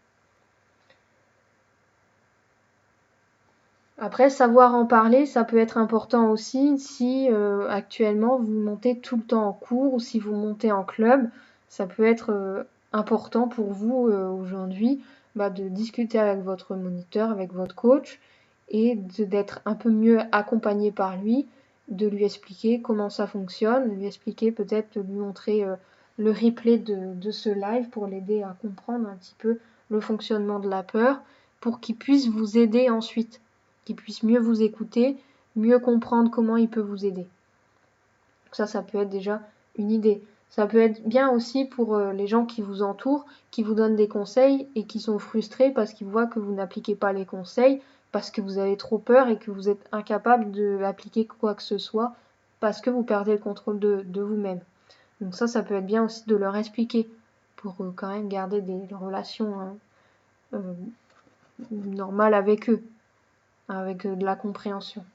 Après, savoir en parler, ça peut être important aussi si actuellement vous montez tout le temps en cours ou si vous montez en club. Ça peut être important pour vous aujourd'hui de discuter avec votre moniteur, avec votre coach et d'être un peu mieux accompagné par lui, de lui expliquer comment ça fonctionne, de lui expliquer peut-être de lui montrer le replay de ce live pour l'aider à comprendre un petit peu le fonctionnement de la peur pour qu'il puisse vous aider ensuite, qu'il puisse mieux vous écouter, mieux comprendre comment il peut vous aider. Ça peut être déjà une idée. Ça peut être bien aussi pour les gens qui vous entourent, qui vous donnent des conseils et qui sont frustrés parce qu'ils voient que vous n'appliquez pas les conseils, parce que vous avez trop peur et que vous êtes incapable d'appliquer quoi que ce soit, parce que vous perdez le contrôle de vous-même. Donc ça peut être bien aussi de leur expliquer pour quand même garder des relations normales avec eux, avec de la compréhension.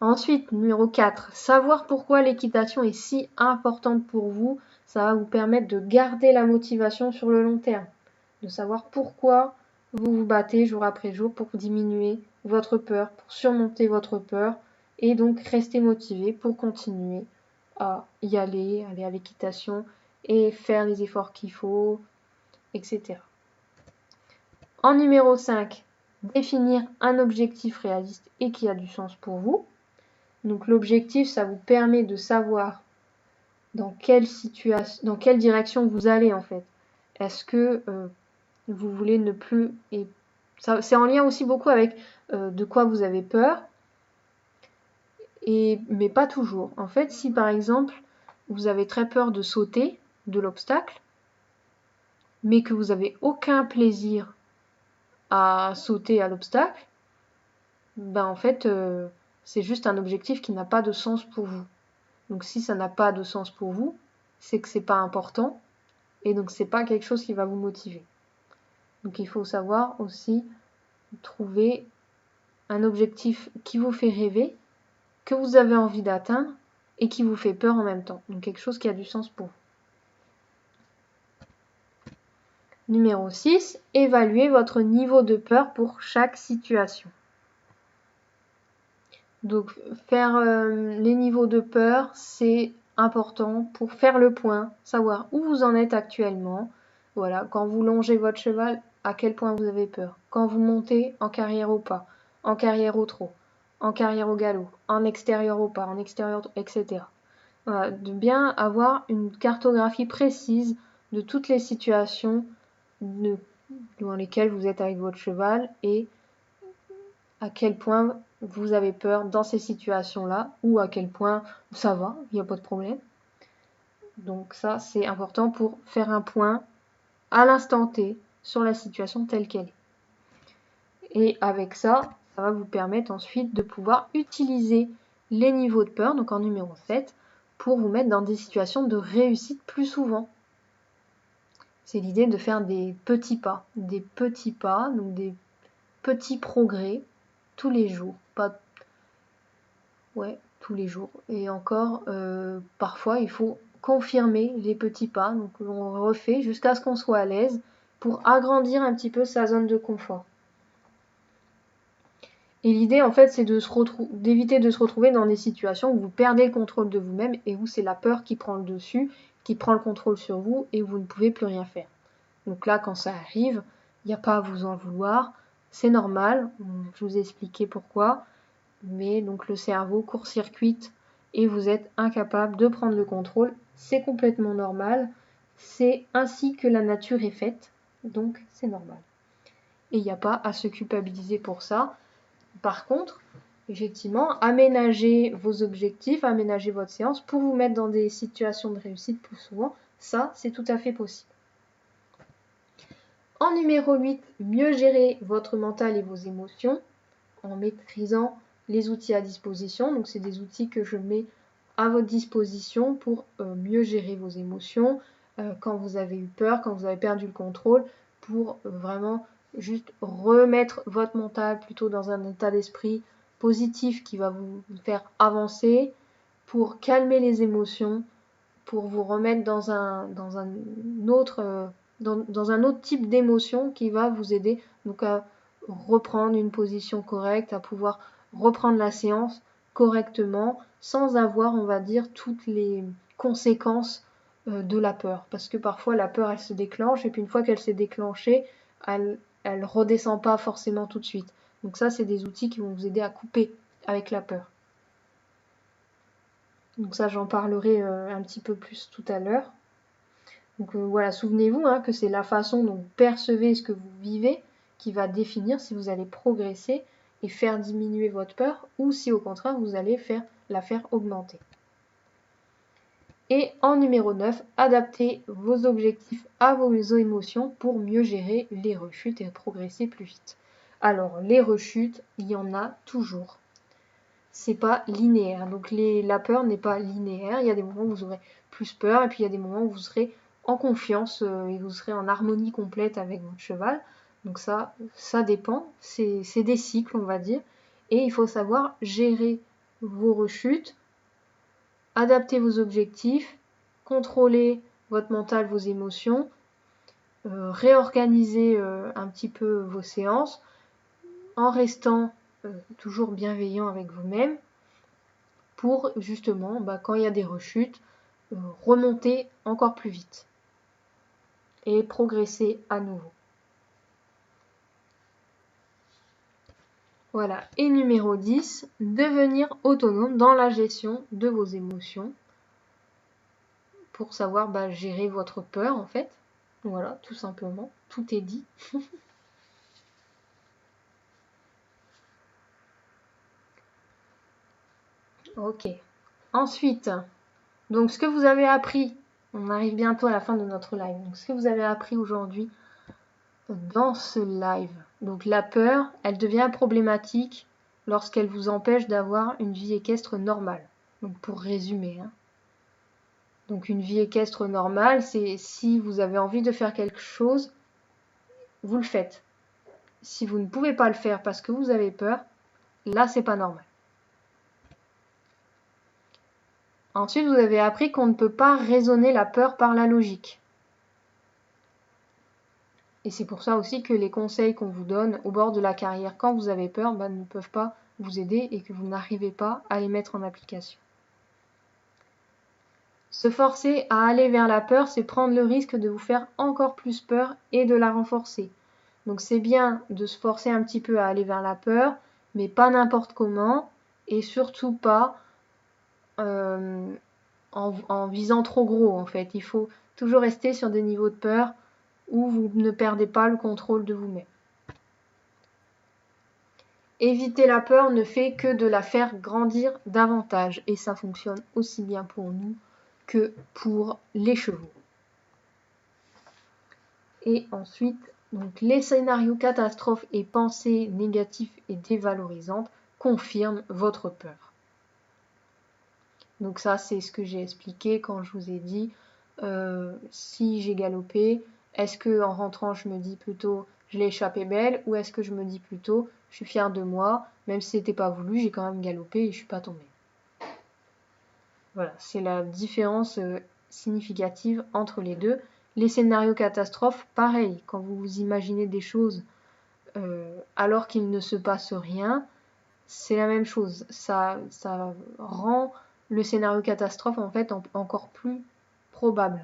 Ensuite, numéro 4, savoir pourquoi l'équitation est si importante pour vous, ça va vous permettre de garder la motivation sur le long terme, de savoir pourquoi vous vous battez jour après jour pour diminuer votre peur, pour surmonter votre peur et donc rester motivé pour continuer à y aller à l'équitation et faire les efforts qu'il faut, etc. En numéro 5, définir un objectif réaliste et qui a du sens pour vous. Donc l'objectif, ça vous permet de savoir dans quelle direction vous allez en fait. Est-ce que vous voulez ne plus... Et ça, c'est en lien aussi beaucoup avec de quoi vous avez peur, mais pas toujours. En fait, si par exemple, vous avez très peur de sauter de l'obstacle, mais que vous n'avez aucun plaisir à sauter à l'obstacle, en fait, c'est juste un objectif qui n'a pas de sens pour vous. Donc si ça n'a pas de sens pour vous, c'est que c'est pas important et donc c'est pas quelque chose qui va vous motiver. Donc il faut savoir aussi trouver un objectif qui vous fait rêver, que vous avez envie d'atteindre et qui vous fait peur en même temps. Donc quelque chose qui a du sens pour vous. Numéro 6, évaluez votre niveau de peur pour chaque situation. Donc faire les niveaux de peur, c'est important pour faire le point, savoir où vous en êtes actuellement. Voilà, quand vous longez votre cheval, à quel point vous avez peur. Quand vous montez en carrière au pas, en carrière au trot, en carrière au galop, en extérieur au pas, en extérieur, etc. Voilà, de bien avoir une cartographie précise de toutes les situations dans lesquelles vous êtes avec votre cheval et à quel point vous avez peur dans ces situations-là ou à quel point ça va, il n'y a pas de problème. Donc ça, c'est important pour faire un point à l'instant T sur la situation telle qu'elle est. Et avec ça, ça va vous permettre ensuite de pouvoir utiliser les niveaux de peur, donc en numéro 7, pour vous mettre dans des situations de réussite plus souvent. C'est l'idée de faire des petits pas, donc des petits progrès tous les jours, pas tous les jours. Et encore, parfois, il faut confirmer les petits pas. Donc, on refait jusqu'à ce qu'on soit à l'aise pour agrandir un petit peu sa zone de confort. Et l'idée, en fait, c'est d'éviter de se retrouver dans des situations où vous perdez le contrôle de vous-même et où c'est la peur qui prend le dessus, qui prend le contrôle sur vous et vous ne pouvez plus rien faire. Donc là, quand ça arrive, il n'y a pas à vous en vouloir. C'est normal. Je vous ai expliqué pourquoi. Mais donc le cerveau court-circuite et vous êtes incapable de prendre le contrôle. C'est complètement normal. C'est ainsi que la nature est faite. Donc c'est normal. Et il n'y a pas à se culpabiliser pour ça. Par contre, effectivement, aménagez vos objectifs, aménagez votre séance pour vous mettre dans des situations de réussite plus souvent. Ça, c'est tout à fait possible. En numéro 8, mieux gérer votre mental et vos émotions en maîtrisant les outils à disposition. Donc c'est des outils que je mets à votre disposition pour mieux gérer vos émotions, quand vous avez eu peur, quand vous avez perdu le contrôle, pour vraiment juste remettre votre mental plutôt dans un état d'esprit positif qui va vous faire avancer, pour calmer les émotions, pour vous remettre dans un autre type d'émotion qui va vous aider donc à reprendre une position correcte, à pouvoir reprendre la séance correctement sans avoir, on va dire, toutes les conséquences de la peur. Parce que parfois la peur elle se déclenche et puis une fois qu'elle s'est déclenchée, elle redescend pas forcément tout de suite. Donc ça c'est des outils qui vont vous aider à couper avec la peur. Donc ça j'en parlerai un petit peu plus tout à l'heure. Donc voilà, souvenez-vous que c'est la façon dont vous percevez ce que vous vivez qui va définir si vous allez progresser et faire diminuer votre peur ou si au contraire vous allez la faire augmenter. Et en numéro 9, adaptez vos objectifs à vos émotions pour mieux gérer les rechutes et progresser plus vite. Alors les rechutes, il y en a toujours. C'est pas linéaire. Donc la peur n'est pas linéaire. Il y a des moments où vous aurez plus peur et puis il y a des moments où vous serez en confiance et vous serez en harmonie complète avec votre cheval. Donc ça dépend. C'est des cycles, on va dire. Et il faut savoir gérer vos rechutes, adapter vos objectifs, contrôler votre mental, vos émotions, réorganiser un petit peu vos séances en restant toujours bienveillant avec vous-même pour justement, quand il y a des rechutes, remonter encore plus vite et progresser à nouveau. Voilà. Et numéro 10, devenir autonome dans la gestion de vos émotions pour savoir gérer votre peur en fait. Voilà, tout simplement. Tout est dit. Ok. Ensuite, donc ce que vous avez appris, on arrive bientôt à la fin de notre live. Donc ce que vous avez appris aujourd'hui dans ce live. Donc la peur, elle devient problématique lorsqu'elle vous empêche d'avoir une vie équestre normale. Donc pour résumer. Donc une vie équestre normale, c'est si vous avez envie de faire quelque chose, vous le faites. Si vous ne pouvez pas le faire parce que vous avez peur, là c'est pas normal. Ensuite, vous avez appris qu'on ne peut pas raisonner la peur par la logique. Et c'est pour ça aussi que les conseils qu'on vous donne au bord de la carrière quand vous avez peur ne peuvent pas vous aider et que vous n'arrivez pas à les mettre en application. Se forcer à aller vers la peur, c'est prendre le risque de vous faire encore plus peur et de la renforcer. Donc c'est bien de se forcer un petit peu à aller vers la peur, mais pas n'importe comment et surtout pas en visant trop gros en fait. Il faut toujours rester sur des niveaux de peur où vous ne perdez pas le contrôle de vous-même. Éviter la peur ne fait que de la faire grandir davantage et ça fonctionne aussi bien pour nous que pour les chevaux. Et ensuite, donc, les scénarios catastrophes et pensées négatives et dévalorisantes confirment votre peur. Donc ça, c'est ce que j'ai expliqué quand je vous ai dit si j'ai galopé, est-ce que en rentrant je me dis plutôt je l'ai échappé belle ou est-ce que je me dis plutôt je suis fière de moi, même si c'était pas voulu, j'ai quand même galopé et je suis pas tombée. Voilà, c'est la différence significative entre les deux. Les scénarios catastrophes, pareil, quand vous vous imaginez des choses alors qu'il ne se passe rien, c'est la même chose. Ça rend le scénario catastrophe en fait encore plus probable.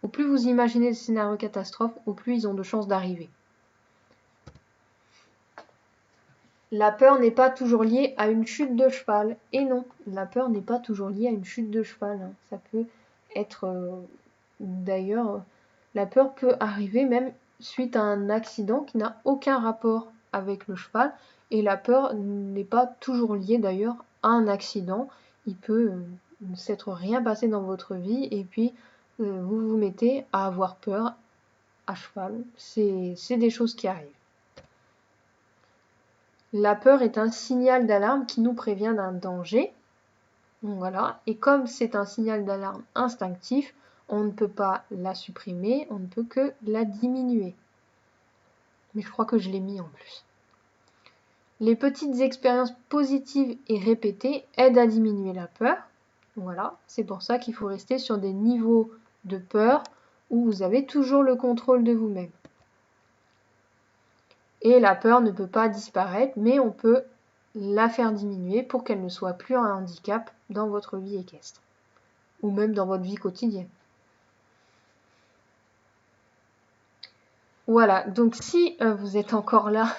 Au plus vous imaginez des scénarios catastrophes, au plus ils ont de chances d'arriver. La peur n'est pas toujours liée à une chute de cheval. Et non, la peur n'est pas toujours liée à une chute de cheval. Ça peut être... D'ailleurs, la peur peut arriver même suite à un accident qui n'a aucun rapport avec le cheval. Et la peur n'est pas toujours liée d'ailleurs à un accident. Il peut ne s'être rien passé dans votre vie et puis vous vous mettez à avoir peur à cheval. C'est des choses qui arrivent. La peur est un signal d'alarme qui nous prévient d'un danger. Donc voilà. Et comme c'est un signal d'alarme instinctif, on ne peut pas la supprimer, on ne peut que la diminuer. Mais je crois que je l'ai mis en plus. Les petites expériences positives et répétées aident à diminuer la peur. Voilà, c'est pour ça qu'il faut rester sur des niveaux de peur où vous avez toujours le contrôle de vous-même. Et la peur ne peut pas disparaître, mais on peut la faire diminuer pour qu'elle ne soit plus un handicap dans votre vie équestre, ou même dans votre vie quotidienne. Voilà, donc si vous êtes encore là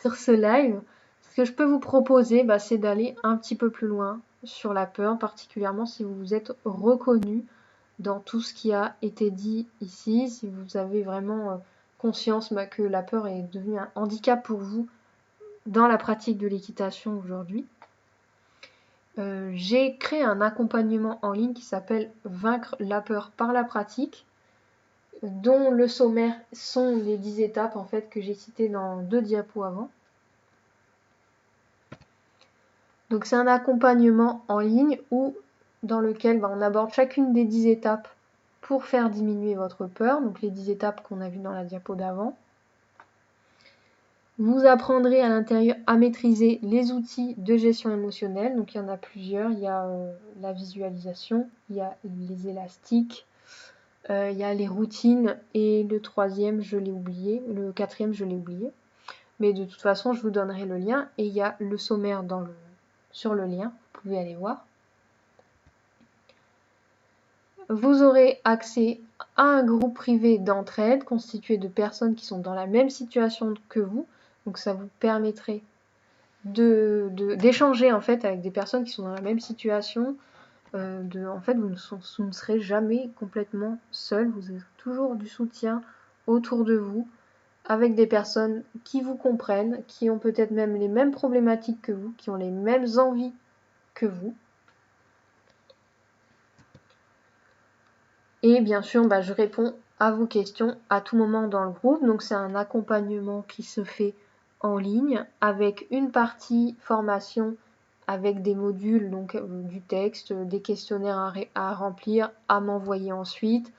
sur ce live, ce que je peux vous proposer, c'est d'aller un petit peu plus loin sur la peur, particulièrement si vous vous êtes reconnu dans tout ce qui a été dit ici, si vous avez vraiment conscience que la peur est devenue un handicap pour vous dans la pratique de l'équitation aujourd'hui. J'ai créé un accompagnement en ligne qui s'appelle « Vaincre la peur par la pratique », dont le sommaire sont les 10 étapes en fait que j'ai citées dans 2 diapos avant. Donc c'est un accompagnement en ligne dans lequel on aborde chacune des 10 étapes pour faire diminuer votre peur, donc les 10 étapes qu'on a vues dans la diapo d'avant. Vous apprendrez à l'intérieur à maîtriser les outils de gestion émotionnelle, donc il y en a plusieurs, il y a la visualisation, il y a les élastiques, il y a les routines, et le quatrième je l'ai oublié, mais de toute façon je vous donnerai le lien, et il y a le sommaire sur le lien, vous pouvez aller voir. Vous aurez accès à un groupe privé d'entraide constitué de personnes qui sont dans la même situation que vous, donc ça vous permettrait d'échanger en fait avec des personnes qui sont dans la même situation. En fait, vous ne serez jamais complètement seul, vous avez toujours du soutien autour de vous, avec des personnes qui vous comprennent, qui ont peut-être même les mêmes problématiques que vous, qui ont les mêmes envies que vous. Et bien sûr, je réponds à vos questions à tout moment dans le groupe. Donc c'est un accompagnement qui se fait en ligne avec une partie formation avec des modules, donc du texte, des questionnaires à remplir, à m'envoyer ensuite.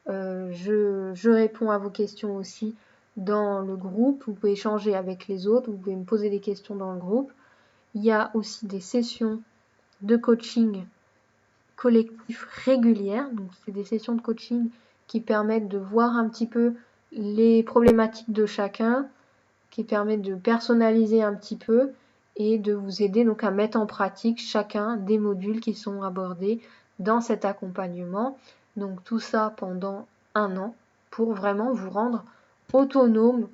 Je réponds à vos questions aussi dans le groupe. Vous pouvez échanger avec les autres, vous pouvez me poser des questions dans le groupe. Il y a aussi des sessions de coaching collectif régulières. Donc c'est des sessions de coaching qui permettent de voir un petit peu les problématiques de chacun, qui permettent de personnaliser un petit peu et de vous aider donc à mettre en pratique chacun des modules qui sont abordés dans cet accompagnement. Donc tout ça pendant 1 an pour vraiment vous rendre autonome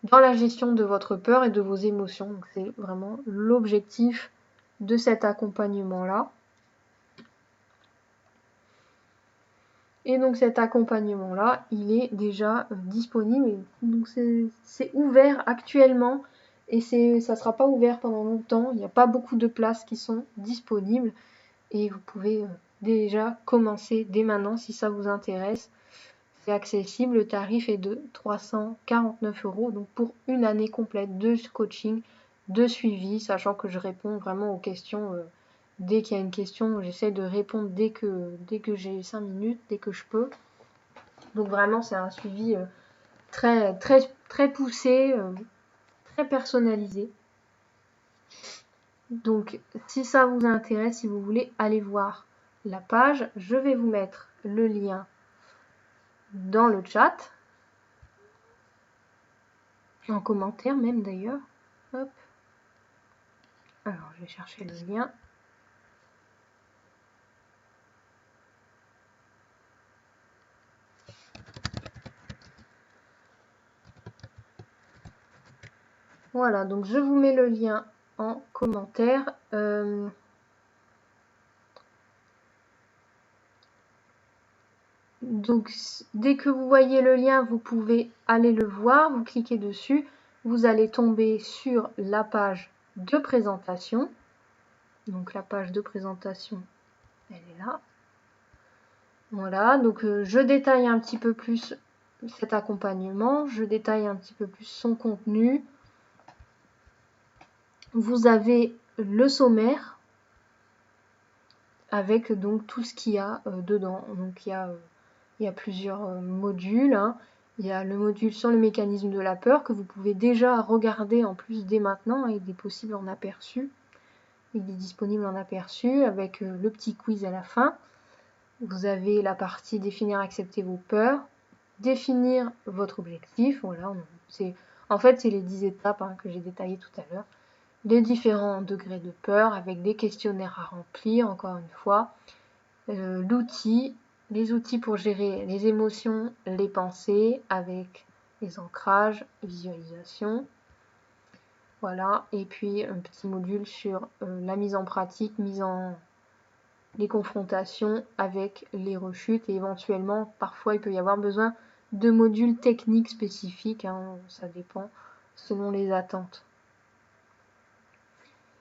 dans la gestion de votre peur et de vos émotions. Donc c'est vraiment l'objectif de cet accompagnement-là. Et donc cet accompagnement-là, il est déjà disponible. Donc c'est ouvert actuellement et ça ne sera pas ouvert pendant longtemps. Il n'y a pas beaucoup de places qui sont disponibles et vous pouvez déjà commencer dès maintenant si ça vous intéresse. C'est accessible, le tarif est de 349 €, donc pour une année complète de coaching, de suivi, sachant que je réponds vraiment aux questions. Dès qu'il y a une question, j'essaie de répondre dès que j'ai 5 minutes, dès que je peux. Donc vraiment, c'est un suivi très, très, très poussé, très personnalisé. Donc, si ça vous intéresse, si vous voulez aller voir la page, je vais vous mettre le lien dans le chat, en commentaire même d'ailleurs. Hop. Alors, je vais chercher le lien. Voilà, donc je vous mets le lien en commentaire. Donc, dès que vous voyez le lien, vous pouvez aller le voir, vous cliquez dessus, vous allez tomber sur la page de présentation. Donc, la page de présentation, elle est là. Voilà, donc je détaille un petit peu plus cet accompagnement, je détaille un petit peu plus son contenu. Vous avez le sommaire avec donc tout ce qu'il y a dedans. Donc il y a plusieurs modules, hein. Il y a le module sur le mécanisme de la peur que vous pouvez déjà regarder en plus dès maintenant, et il est possible en aperçu. Il est disponible en aperçu avec le petit quiz à la fin. Vous avez la partie définir, accepter vos peurs, définir votre objectif. Voilà, en fait, c'est les 10 étapes que j'ai détaillées tout à l'heure. Les différents degrés de peur avec des questionnaires à remplir, encore une fois. Les outils pour gérer les émotions, les pensées avec les ancrages, visualisation. Voilà, et puis un petit module sur la mise en pratique, les confrontations avec les rechutes, et éventuellement, parfois, il peut y avoir besoin de modules techniques spécifiques, hein, ça dépend selon les attentes.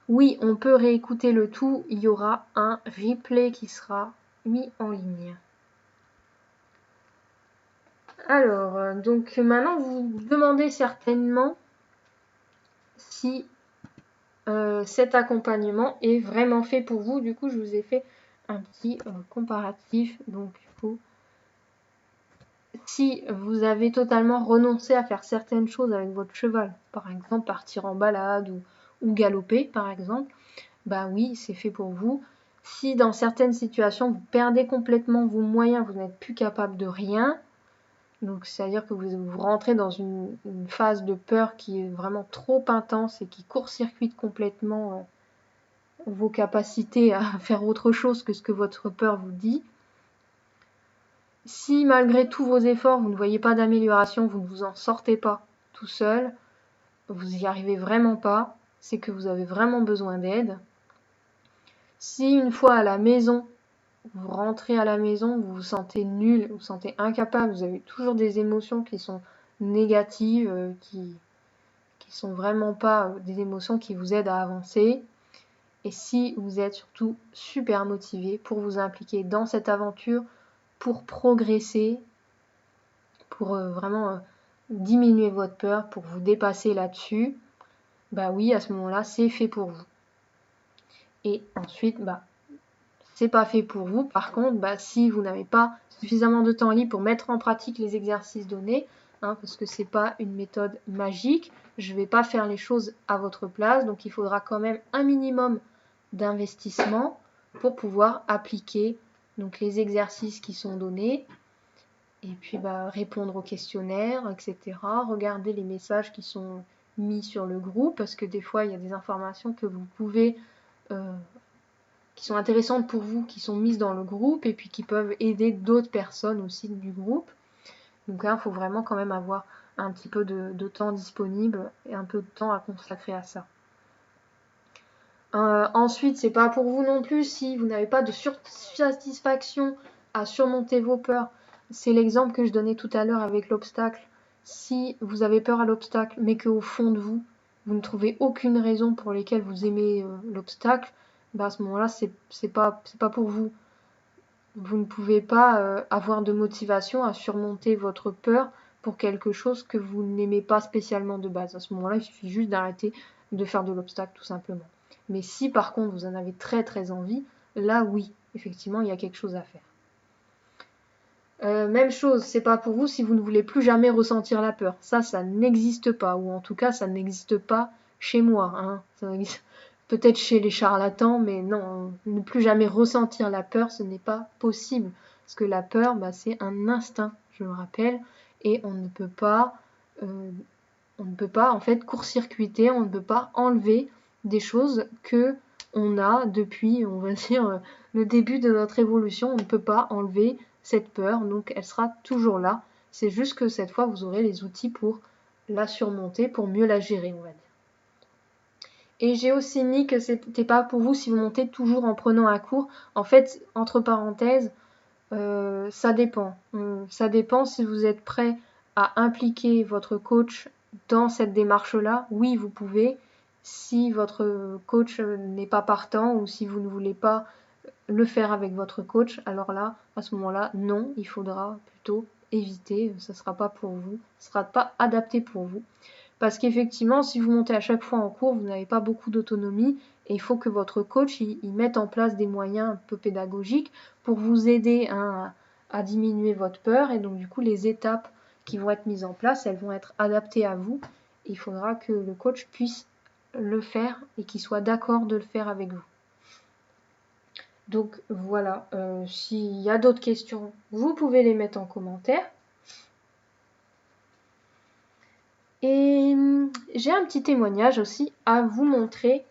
Oui, on peut réécouter le tout, il y aura un replay qui sera mis en ligne. Alors, donc maintenant, vous vous demandez certainement si cet accompagnement est vraiment fait pour vous. Du coup, je vous ai fait un petit comparatif. Donc, du coup, si vous avez totalement renoncé à faire certaines choses avec votre cheval, par exemple partir en balade ou galoper, par exemple, bah oui, c'est fait pour vous. Si dans certaines situations, vous perdez complètement vos moyens, vous n'êtes plus capable de rien, donc c'est-à-dire que vous rentrez dans une phase de peur qui est vraiment trop intense et qui court-circuite complètement vos capacités à faire autre chose que ce que votre peur vous dit. Si malgré tous vos efforts, vous ne voyez pas d'amélioration, vous ne vous en sortez pas tout seul, vous n'y arrivez vraiment pas, c'est que vous avez vraiment besoin d'aide. Si une fois à la maison, vous rentrez à la maison, vous vous sentez nul, vous vous sentez incapable, vous avez toujours des émotions qui sont négatives, qui sont vraiment pas des émotions qui vous aident à avancer. Et si vous êtes surtout super motivé pour vous impliquer dans cette aventure, pour progresser, pour vraiment diminuer votre peur, pour vous dépasser là-dessus, bah oui, à ce moment-là, c'est fait pour vous. Et ensuite, bah, c'est pas fait pour vous. Par contre, bah, si vous n'avez pas suffisamment de temps libre pour mettre en pratique les exercices donnés, parce que c'est pas une méthode magique, je vais pas faire les choses à votre place, donc il faudra quand même un minimum d'investissement pour pouvoir appliquer donc les exercices qui sont donnés, et puis bah, répondre aux questionnaires, etc. Regarder les messages qui sont mis sur le groupe, parce que des fois il y a des informations que vous pouvez qui sont intéressantes pour vous, qui sont mises dans le groupe et puis qui peuvent aider d'autres personnes aussi du groupe. Donc là, il faut vraiment quand même avoir un petit peu de temps disponible et un peu de temps à consacrer à ça. Ensuite, c'est pas pour vous non plus si vous n'avez pas de sursatisfaction à surmonter vos peurs. C'est l'exemple que je donnais tout à l'heure avec l'obstacle. Si vous avez peur à l'obstacle, mais qu'au fond de vous, vous ne trouvez aucune raison pour laquelle vous aimez l'obstacle, bah à ce moment-là, c'est pas pour vous. Vous ne pouvez pas avoir de motivation à surmonter votre peur pour quelque chose que vous n'aimez pas spécialement de base. À ce moment-là, il suffit juste d'arrêter de faire de l'obstacle tout simplement. Mais si par contre vous en avez très très envie, là oui, effectivement, il y a quelque chose à faire. Même chose, c'est pas pour vous si vous ne voulez plus jamais ressentir la peur. Ça n'existe pas, ou en tout cas, ça n'existe pas chez moi. Hein. Ça existe peut-être chez les charlatans, mais non, ne plus jamais ressentir la peur, ce n'est pas possible. Parce que la peur, bah, c'est un instinct, je le rappelle, et on ne peut pas en fait court-circuiter, on ne peut pas enlever des choses que on a depuis, on va dire, le début de notre évolution. On ne peut pas enlever cette peur, donc elle sera toujours là. C'est juste que cette fois, vous aurez les outils pour la surmonter, pour mieux la gérer, on va dire. Et j'ai aussi mis que c'était pas pour vous si vous montez toujours en prenant un cours. En fait, entre parenthèses, ça dépend. Ça dépend si vous êtes prêt à impliquer votre coach dans cette démarche-là. Oui, vous pouvez. Si votre coach n'est pas partant ou si vous ne voulez pas le faire avec votre coach, alors là, à ce moment-là, non, il faudra plutôt éviter. Ça ne sera pas pour vous, ça ne sera pas adapté pour vous. Parce qu'effectivement, si vous montez à chaque fois en cours, vous n'avez pas beaucoup d'autonomie et il faut que votre coach il mette en place des moyens un peu pédagogiques pour vous aider à diminuer votre peur. Et donc du coup, les étapes qui vont être mises en place, elles vont être adaptées à vous. Et il faudra que le coach puisse le faire et qu'il soit d'accord de le faire avec vous. Donc voilà, s'il y a d'autres questions, vous pouvez les mettre en commentaire. Et j'ai un petit témoignage aussi à vous montrer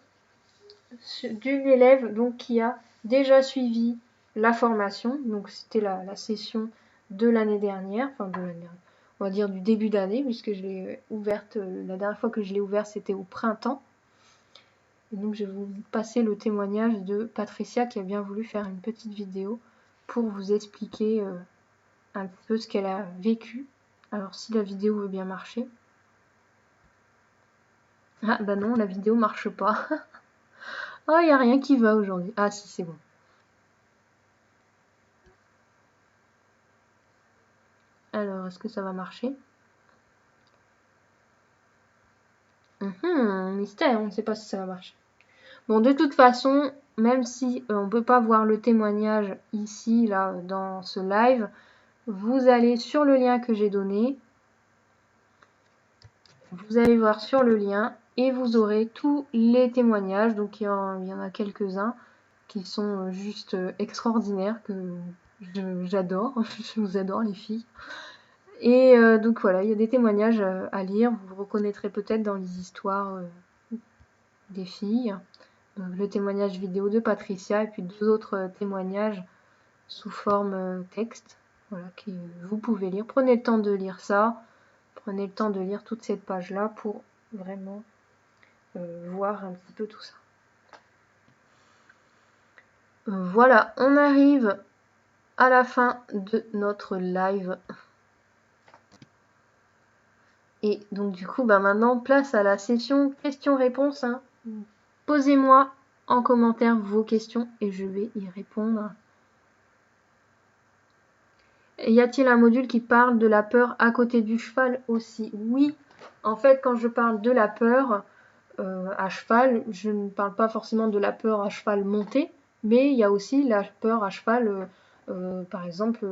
d'une élève donc, qui a déjà suivi la formation. Donc c'était la session de l'année dernière, enfin de l'année, on va dire du début d'année, puisque je l'ai ouverte, la dernière fois que je l'ai ouverte c'était au printemps. Et donc je vais vous passer le témoignage de Patricia qui a bien voulu faire une petite vidéo pour vous expliquer un peu ce qu'elle a vécu. Alors si la vidéo veut bien marcher. Ah bah non, la vidéo marche pas. Oh, il n'y a rien qui va aujourd'hui. Ah si, c'est bon. Alors, est-ce que ça va marcher? Mystère, on ne sait pas si ça va marcher. Bon, de toute façon, même si on ne peut pas voir le témoignage ici, là, dans ce live, vous allez sur le lien que j'ai donné. Vous allez voir sur le lien et vous aurez tous les témoignages. Donc, il y en a quelques-uns qui sont juste extraordinaires, que j'adore. Je vous adore, les filles. Et donc voilà, il y a des témoignages à lire. Vous vous reconnaîtrez peut-être dans les histoires des filles. Donc, le témoignage vidéo de Patricia et puis deux autres témoignages sous forme texte. Voilà, que vous pouvez lire. Prenez le temps de lire ça. Prenez le temps de lire toute cette page-là pour vraiment voir un petit peu tout ça. Voilà, on arrive à la fin de notre live. Et donc du coup, bah maintenant, place à la session questions-réponses. Hein. Posez-moi en commentaire vos questions et je vais y répondre. Y a-t-il un module qui parle de la peur à côté du cheval aussi? Oui, en fait, quand je parle de la peur à cheval, je ne parle pas forcément de la peur à cheval monté, mais il y a aussi la peur à cheval, par exemple,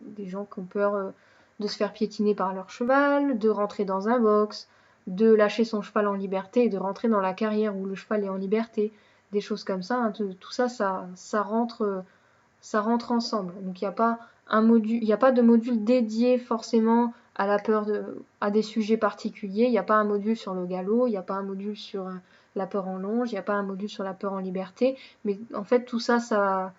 des gens qui ont peur de se faire piétiner par leur cheval, de rentrer dans un box, de lâcher son cheval en liberté et de rentrer dans la carrière où le cheval est en liberté, des choses comme ça. Hein, tout ça, ça rentre ensemble. Donc il n'y a pas il n'y a pas de module dédié forcément à la peur à des sujets particuliers. Il n'y a pas un module sur le galop, il n'y a pas un module sur la peur en longe, il n'y a pas un module sur la peur en liberté. Mais en fait, tout ça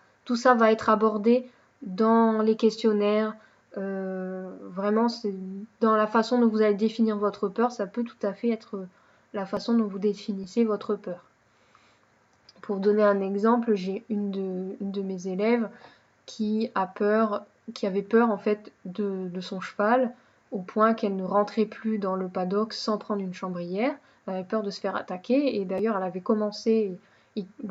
va être abordé dans les questionnaires. Vraiment, c'est dans la façon dont vous allez définir votre peur, ça peut tout à fait être la façon dont vous définissez votre peur. Pour donner un exemple, j'ai une de mes élèves qui avait peur en fait de son cheval au point qu'elle ne rentrait plus dans le paddock sans prendre une chambrière. Elle avait peur de se faire attaquer et d'ailleurs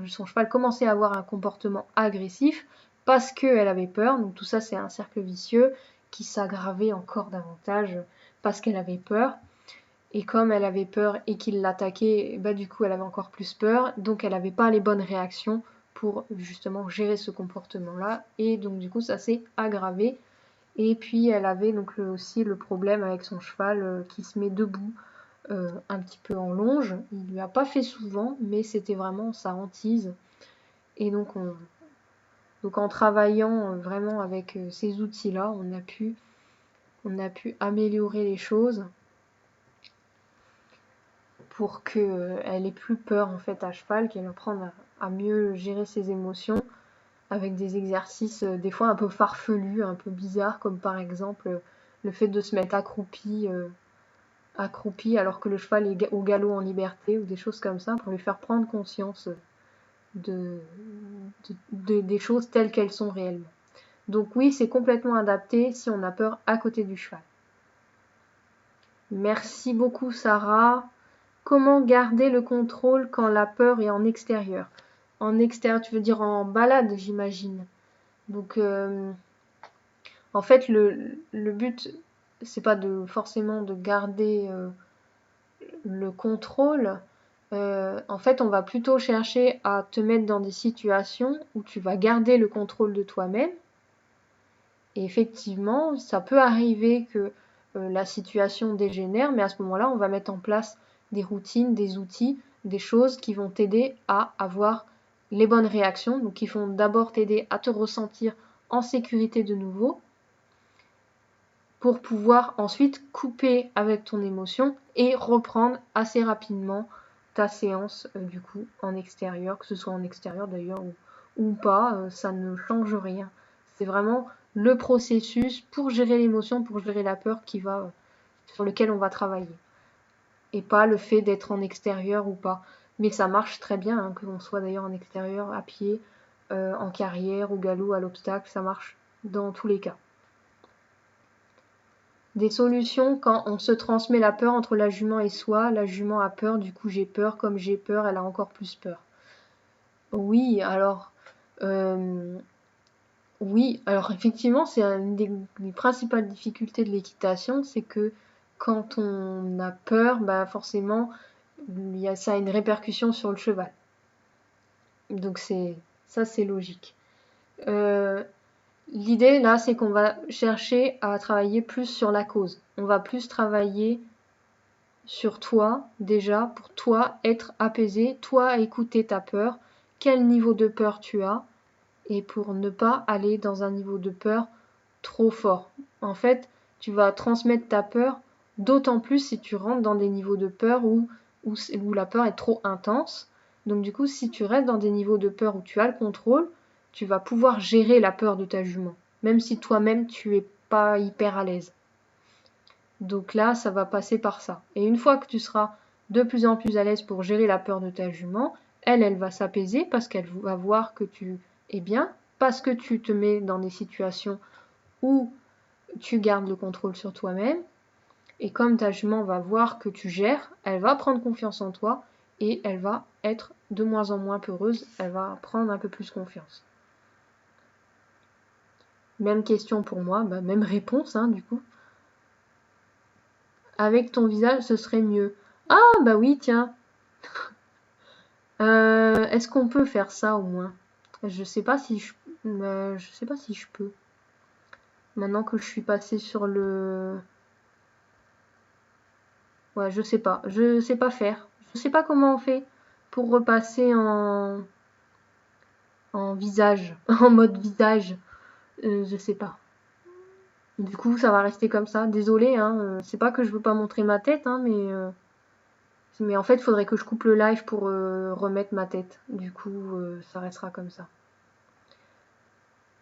son cheval commençait à avoir un comportement agressif parce qu'elle avait peur. Donc tout ça c'est un cercle vicieux qui s'aggravait encore davantage parce qu'elle avait peur. Et comme elle avait peur et qu'il l'attaquait, bah du coup elle avait encore plus peur, donc elle n'avait pas les bonnes réactions pour justement gérer ce comportement-là, et donc du coup ça s'est aggravé. Et puis elle avait donc aussi le problème avec son cheval qui se met debout un petit peu en longe. Il lui a pas fait souvent, mais c'était vraiment sa hantise. Et donc en travaillant vraiment avec ces outils-là, on a pu améliorer les choses pour qu'elle ait plus peur en fait à cheval, qu'elle apprenne à mieux gérer ses émotions avec des exercices des fois un peu farfelus, un peu bizarres, comme par exemple le fait de se mettre accroupi alors que le cheval est au galop en liberté, ou des choses comme ça, pour lui faire prendre conscience des choses telles qu'elles sont réellement. Donc oui, c'est complètement adapté si on a peur à côté du cheval. Merci beaucoup Sarah. Comment garder le contrôle quand la peur est en extérieur? En extérieur, tu veux dire en balade, j'imagine. Donc, en fait, le but, c'est pas forcément de garder le contrôle, en fait, on va plutôt chercher à te mettre dans des situations où tu vas garder le contrôle de toi-même. Et effectivement, ça peut arriver que la situation dégénère, mais à ce moment-là, on va mettre en place des routines, des outils, des choses qui vont t'aider à avoir les bonnes réactions, donc qui vont d'abord t'aider à te ressentir en sécurité de nouveau, pour pouvoir ensuite couper avec ton émotion et reprendre assez rapidement ta séance du coup en extérieur, que ce soit en extérieur d'ailleurs ou pas, ça ne change rien. C'est vraiment le processus pour gérer l'émotion, pour gérer la peur sur lequel on va travailler. Et pas le fait d'être en extérieur ou pas. Mais ça marche très bien, hein, que l'on soit d'ailleurs en extérieur, à pied, en carrière, au galop, à l'obstacle, ça marche dans tous les cas. Des solutions quand on se transmet la peur entre la jument et soi. La jument a peur, du coup j'ai peur, comme j'ai peur, elle a encore plus peur. Oui, alors effectivement, c'est une des principales difficultés de l'équitation, c'est que quand on a peur, bah forcément, ça a une répercussion sur le cheval. Donc ça c'est logique. L'idée là, c'est qu'on va chercher à travailler plus sur la cause. On va plus travailler sur toi déjà, pour toi être apaisé, toi écouter ta peur, quel niveau de peur tu as, et pour ne pas aller dans un niveau de peur trop fort. En fait, tu vas transmettre ta peur, d'autant plus si tu rentres dans des niveaux de peur où la peur est trop intense. Donc du coup, si tu restes dans des niveaux de peur où tu as le contrôle, tu vas pouvoir gérer la peur de ta jument, même si toi-même tu es pas hyper à l'aise. Donc là, ça va passer par ça. Et une fois que tu seras de plus en plus à l'aise pour gérer la peur de ta jument, elle va s'apaiser parce qu'elle va voir que tu es bien, parce que tu te mets dans des situations où tu gardes le contrôle sur toi-même. Et comme ta jument va voir que tu gères, elle va prendre confiance en toi et elle va être de moins en moins peureuse, elle va prendre un peu plus confiance. Même question pour moi, même réponse du coup. Avec ton visage, ce serait mieux. Ah bah oui, tiens. Est-ce qu'on peut faire ça au moins? Je sais pas si je peux. Maintenant que je suis passée sur le... Ouais, je sais pas. Je sais pas faire. Je sais pas comment on fait pour repasser en visage, en mode visage. Je sais pas. Du coup, ça va rester comme ça. Désolée, hein. C'est pas que je veux pas montrer ma tête, hein, mais en fait, il faudrait que je coupe le live pour remettre ma tête. Du coup, ça restera comme ça.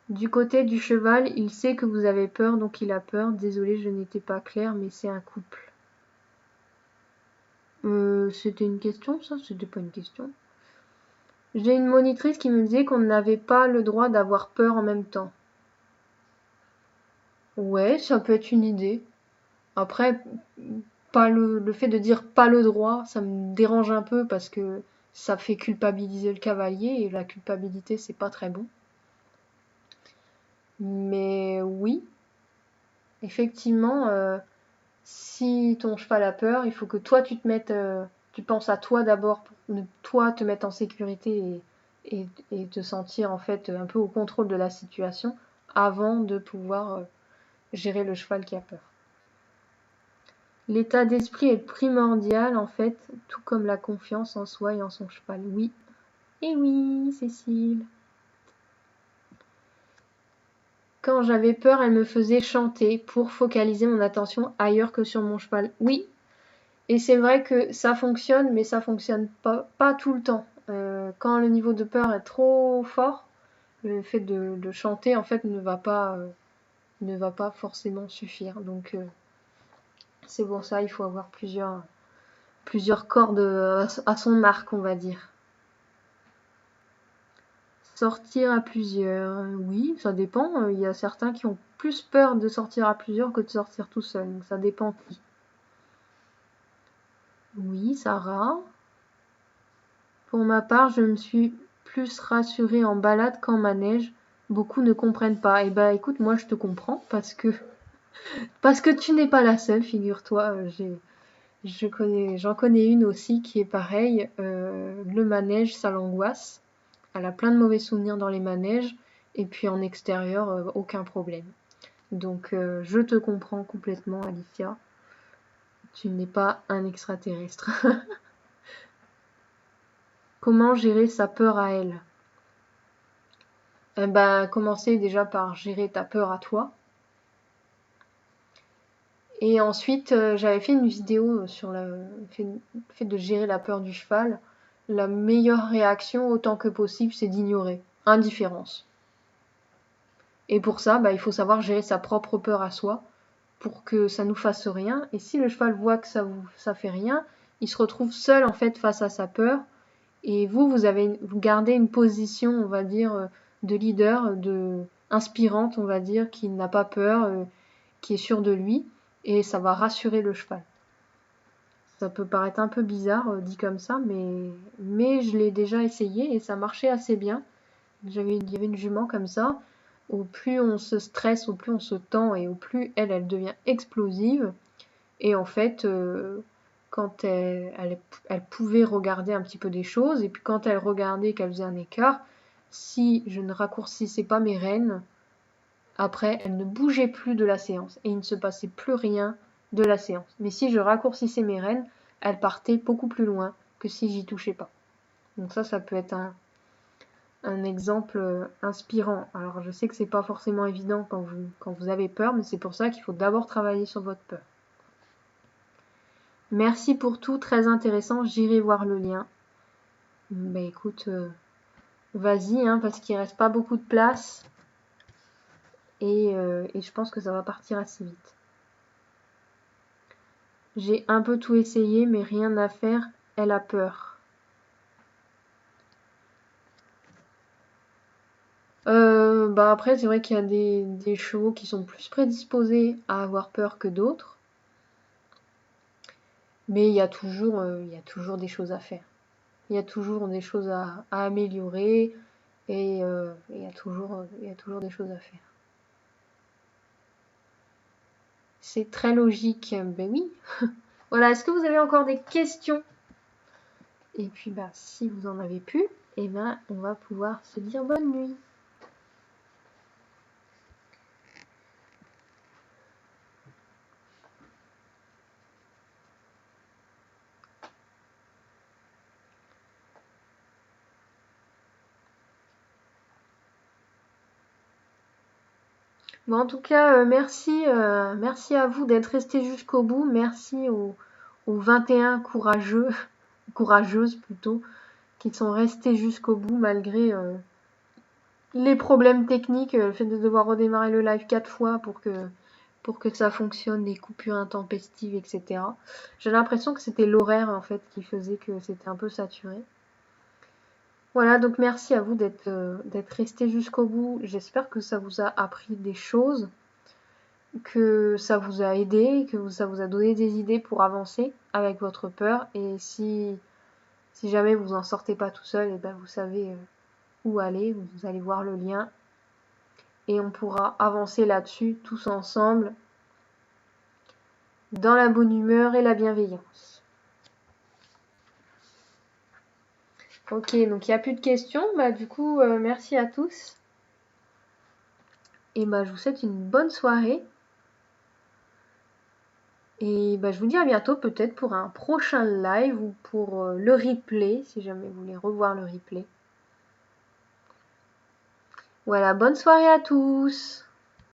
Du côté du cheval, il sait que vous avez peur, donc il a peur. Désolée, je n'étais pas claire, mais c'est un couple. C'était une question, ça? C'était pas une question. J'ai une monitrice qui me disait qu'on n'avait pas le droit d'avoir peur en même temps. Ouais, ça peut être une idée. Après, pas le fait de dire pas le droit, ça me dérange un peu parce que ça fait culpabiliser le cavalier et la culpabilité, c'est pas très bon. Mais oui, effectivement, si ton cheval a peur, il faut que toi tu te mettes, tu penses à toi d'abord pour toi te mettre en sécurité et te sentir en fait un peu au contrôle de la situation avant de pouvoir gérer le cheval qui a peur. L'état d'esprit est primordial en fait, tout comme la confiance en soi et en son cheval. Oui. Et oui, Cécile. Quand j'avais peur, elle me faisait chanter pour focaliser mon attention ailleurs que sur mon cheval. Oui, et c'est vrai que ça fonctionne, mais ça fonctionne pas tout le temps. Quand le niveau de peur est trop fort, le fait de chanter en fait ne va pas forcément suffire. Donc c'est pour ça il faut avoir plusieurs cordes à son arc, on va dire. Sortir à plusieurs, oui, ça dépend. Il y a certains qui ont plus peur de sortir à plusieurs que de sortir tout seul. Donc ça dépend qui. Oui, Sarah. Pour ma part, je me suis plus rassurée en balade qu'en manège. Beaucoup ne comprennent pas. Eh ben, écoute, moi je te comprends parce que tu n'es pas la seule, figure-toi. J'en connais une aussi qui est pareille. Le manège, ça l'angoisse. Elle a plein de mauvais souvenirs dans les manèges. Et puis en extérieur, aucun problème. Donc je te comprends complètement, Alicia. Tu n'es pas un extraterrestre. Comment gérer sa peur à elle? Commencer déjà par gérer ta peur à toi. Et ensuite, j'avais fait une vidéo sur le fait de gérer la peur du cheval. La meilleure réaction, autant que possible, c'est d'ignorer. Indifférence. Et pour ça, il faut savoir gérer sa propre peur à soi pour que ça nous fasse rien. Et si le cheval voit que ça fait rien, il se retrouve seul en fait face à sa peur. Et vous gardez une position, on va dire, de leader, inspirante, on va dire, qui n'a pas peur, qui est sûr de lui. Et ça va rassurer le cheval. Ça peut paraître un peu bizarre dit comme ça, mais je l'ai déjà essayé et ça marchait assez bien. Il y avait une jument comme ça. Au plus on se stresse, au plus on se tend et au plus elle devient explosive. Et en fait, quand elle pouvait regarder un petit peu des choses, et puis quand elle regardait qu'elle faisait un écart, si je ne raccourcissais pas mes rênes, après, elle ne bougeait plus de la séance et il ne se passait plus rien de la séance. Mais si je raccourcissais mes rênes, elle partait beaucoup plus loin que si j'y touchais pas. Donc ça peut être un exemple inspirant. Alors je sais que c'est pas forcément évident quand vous avez peur, mais c'est pour ça qu'il faut d'abord travailler sur votre peur. Merci pour tout, très intéressant, j'irai voir le lien. Écoute, vas-y, parce qu'il reste pas beaucoup de place. Et je pense que ça va partir assez vite. J'ai un peu tout essayé, mais rien à faire, elle a peur. Après, c'est vrai qu'il y a des chevaux qui sont plus prédisposés à avoir peur que d'autres. Mais il y a toujours des choses à faire. Il y a toujours des choses à améliorer et il y a toujours des choses à faire. C'est très logique, ben oui. Voilà, est-ce que vous avez encore des questions? Et puis si vous en avez plus, on va pouvoir se dire bonne nuit. Bon, en tout cas, merci à vous d'être restés jusqu'au bout. Merci aux 21 courageuses plutôt, qui sont restés jusqu'au bout malgré les problèmes techniques, le fait de devoir redémarrer le live 4 fois pour que ça fonctionne, les coupures intempestives, etc. J'ai l'impression que c'était l'horaire en fait qui faisait que c'était un peu saturé. Voilà, donc merci à vous d'être restés jusqu'au bout. J'espère que ça vous a appris des choses, que ça vous a aidé, que ça vous a donné des idées pour avancer avec votre peur. Et si jamais vous en sortez pas tout seul, vous savez où aller, vous allez voir le lien et on pourra avancer là-dessus tous ensemble dans la bonne humeur et la bienveillance. Ok, donc il n'y a plus de questions. Du coup, merci à tous. Et je vous souhaite une bonne soirée. Et je vous dis à bientôt peut-être pour un prochain live ou pour le replay, si jamais vous voulez revoir le replay. Voilà, bonne soirée à tous!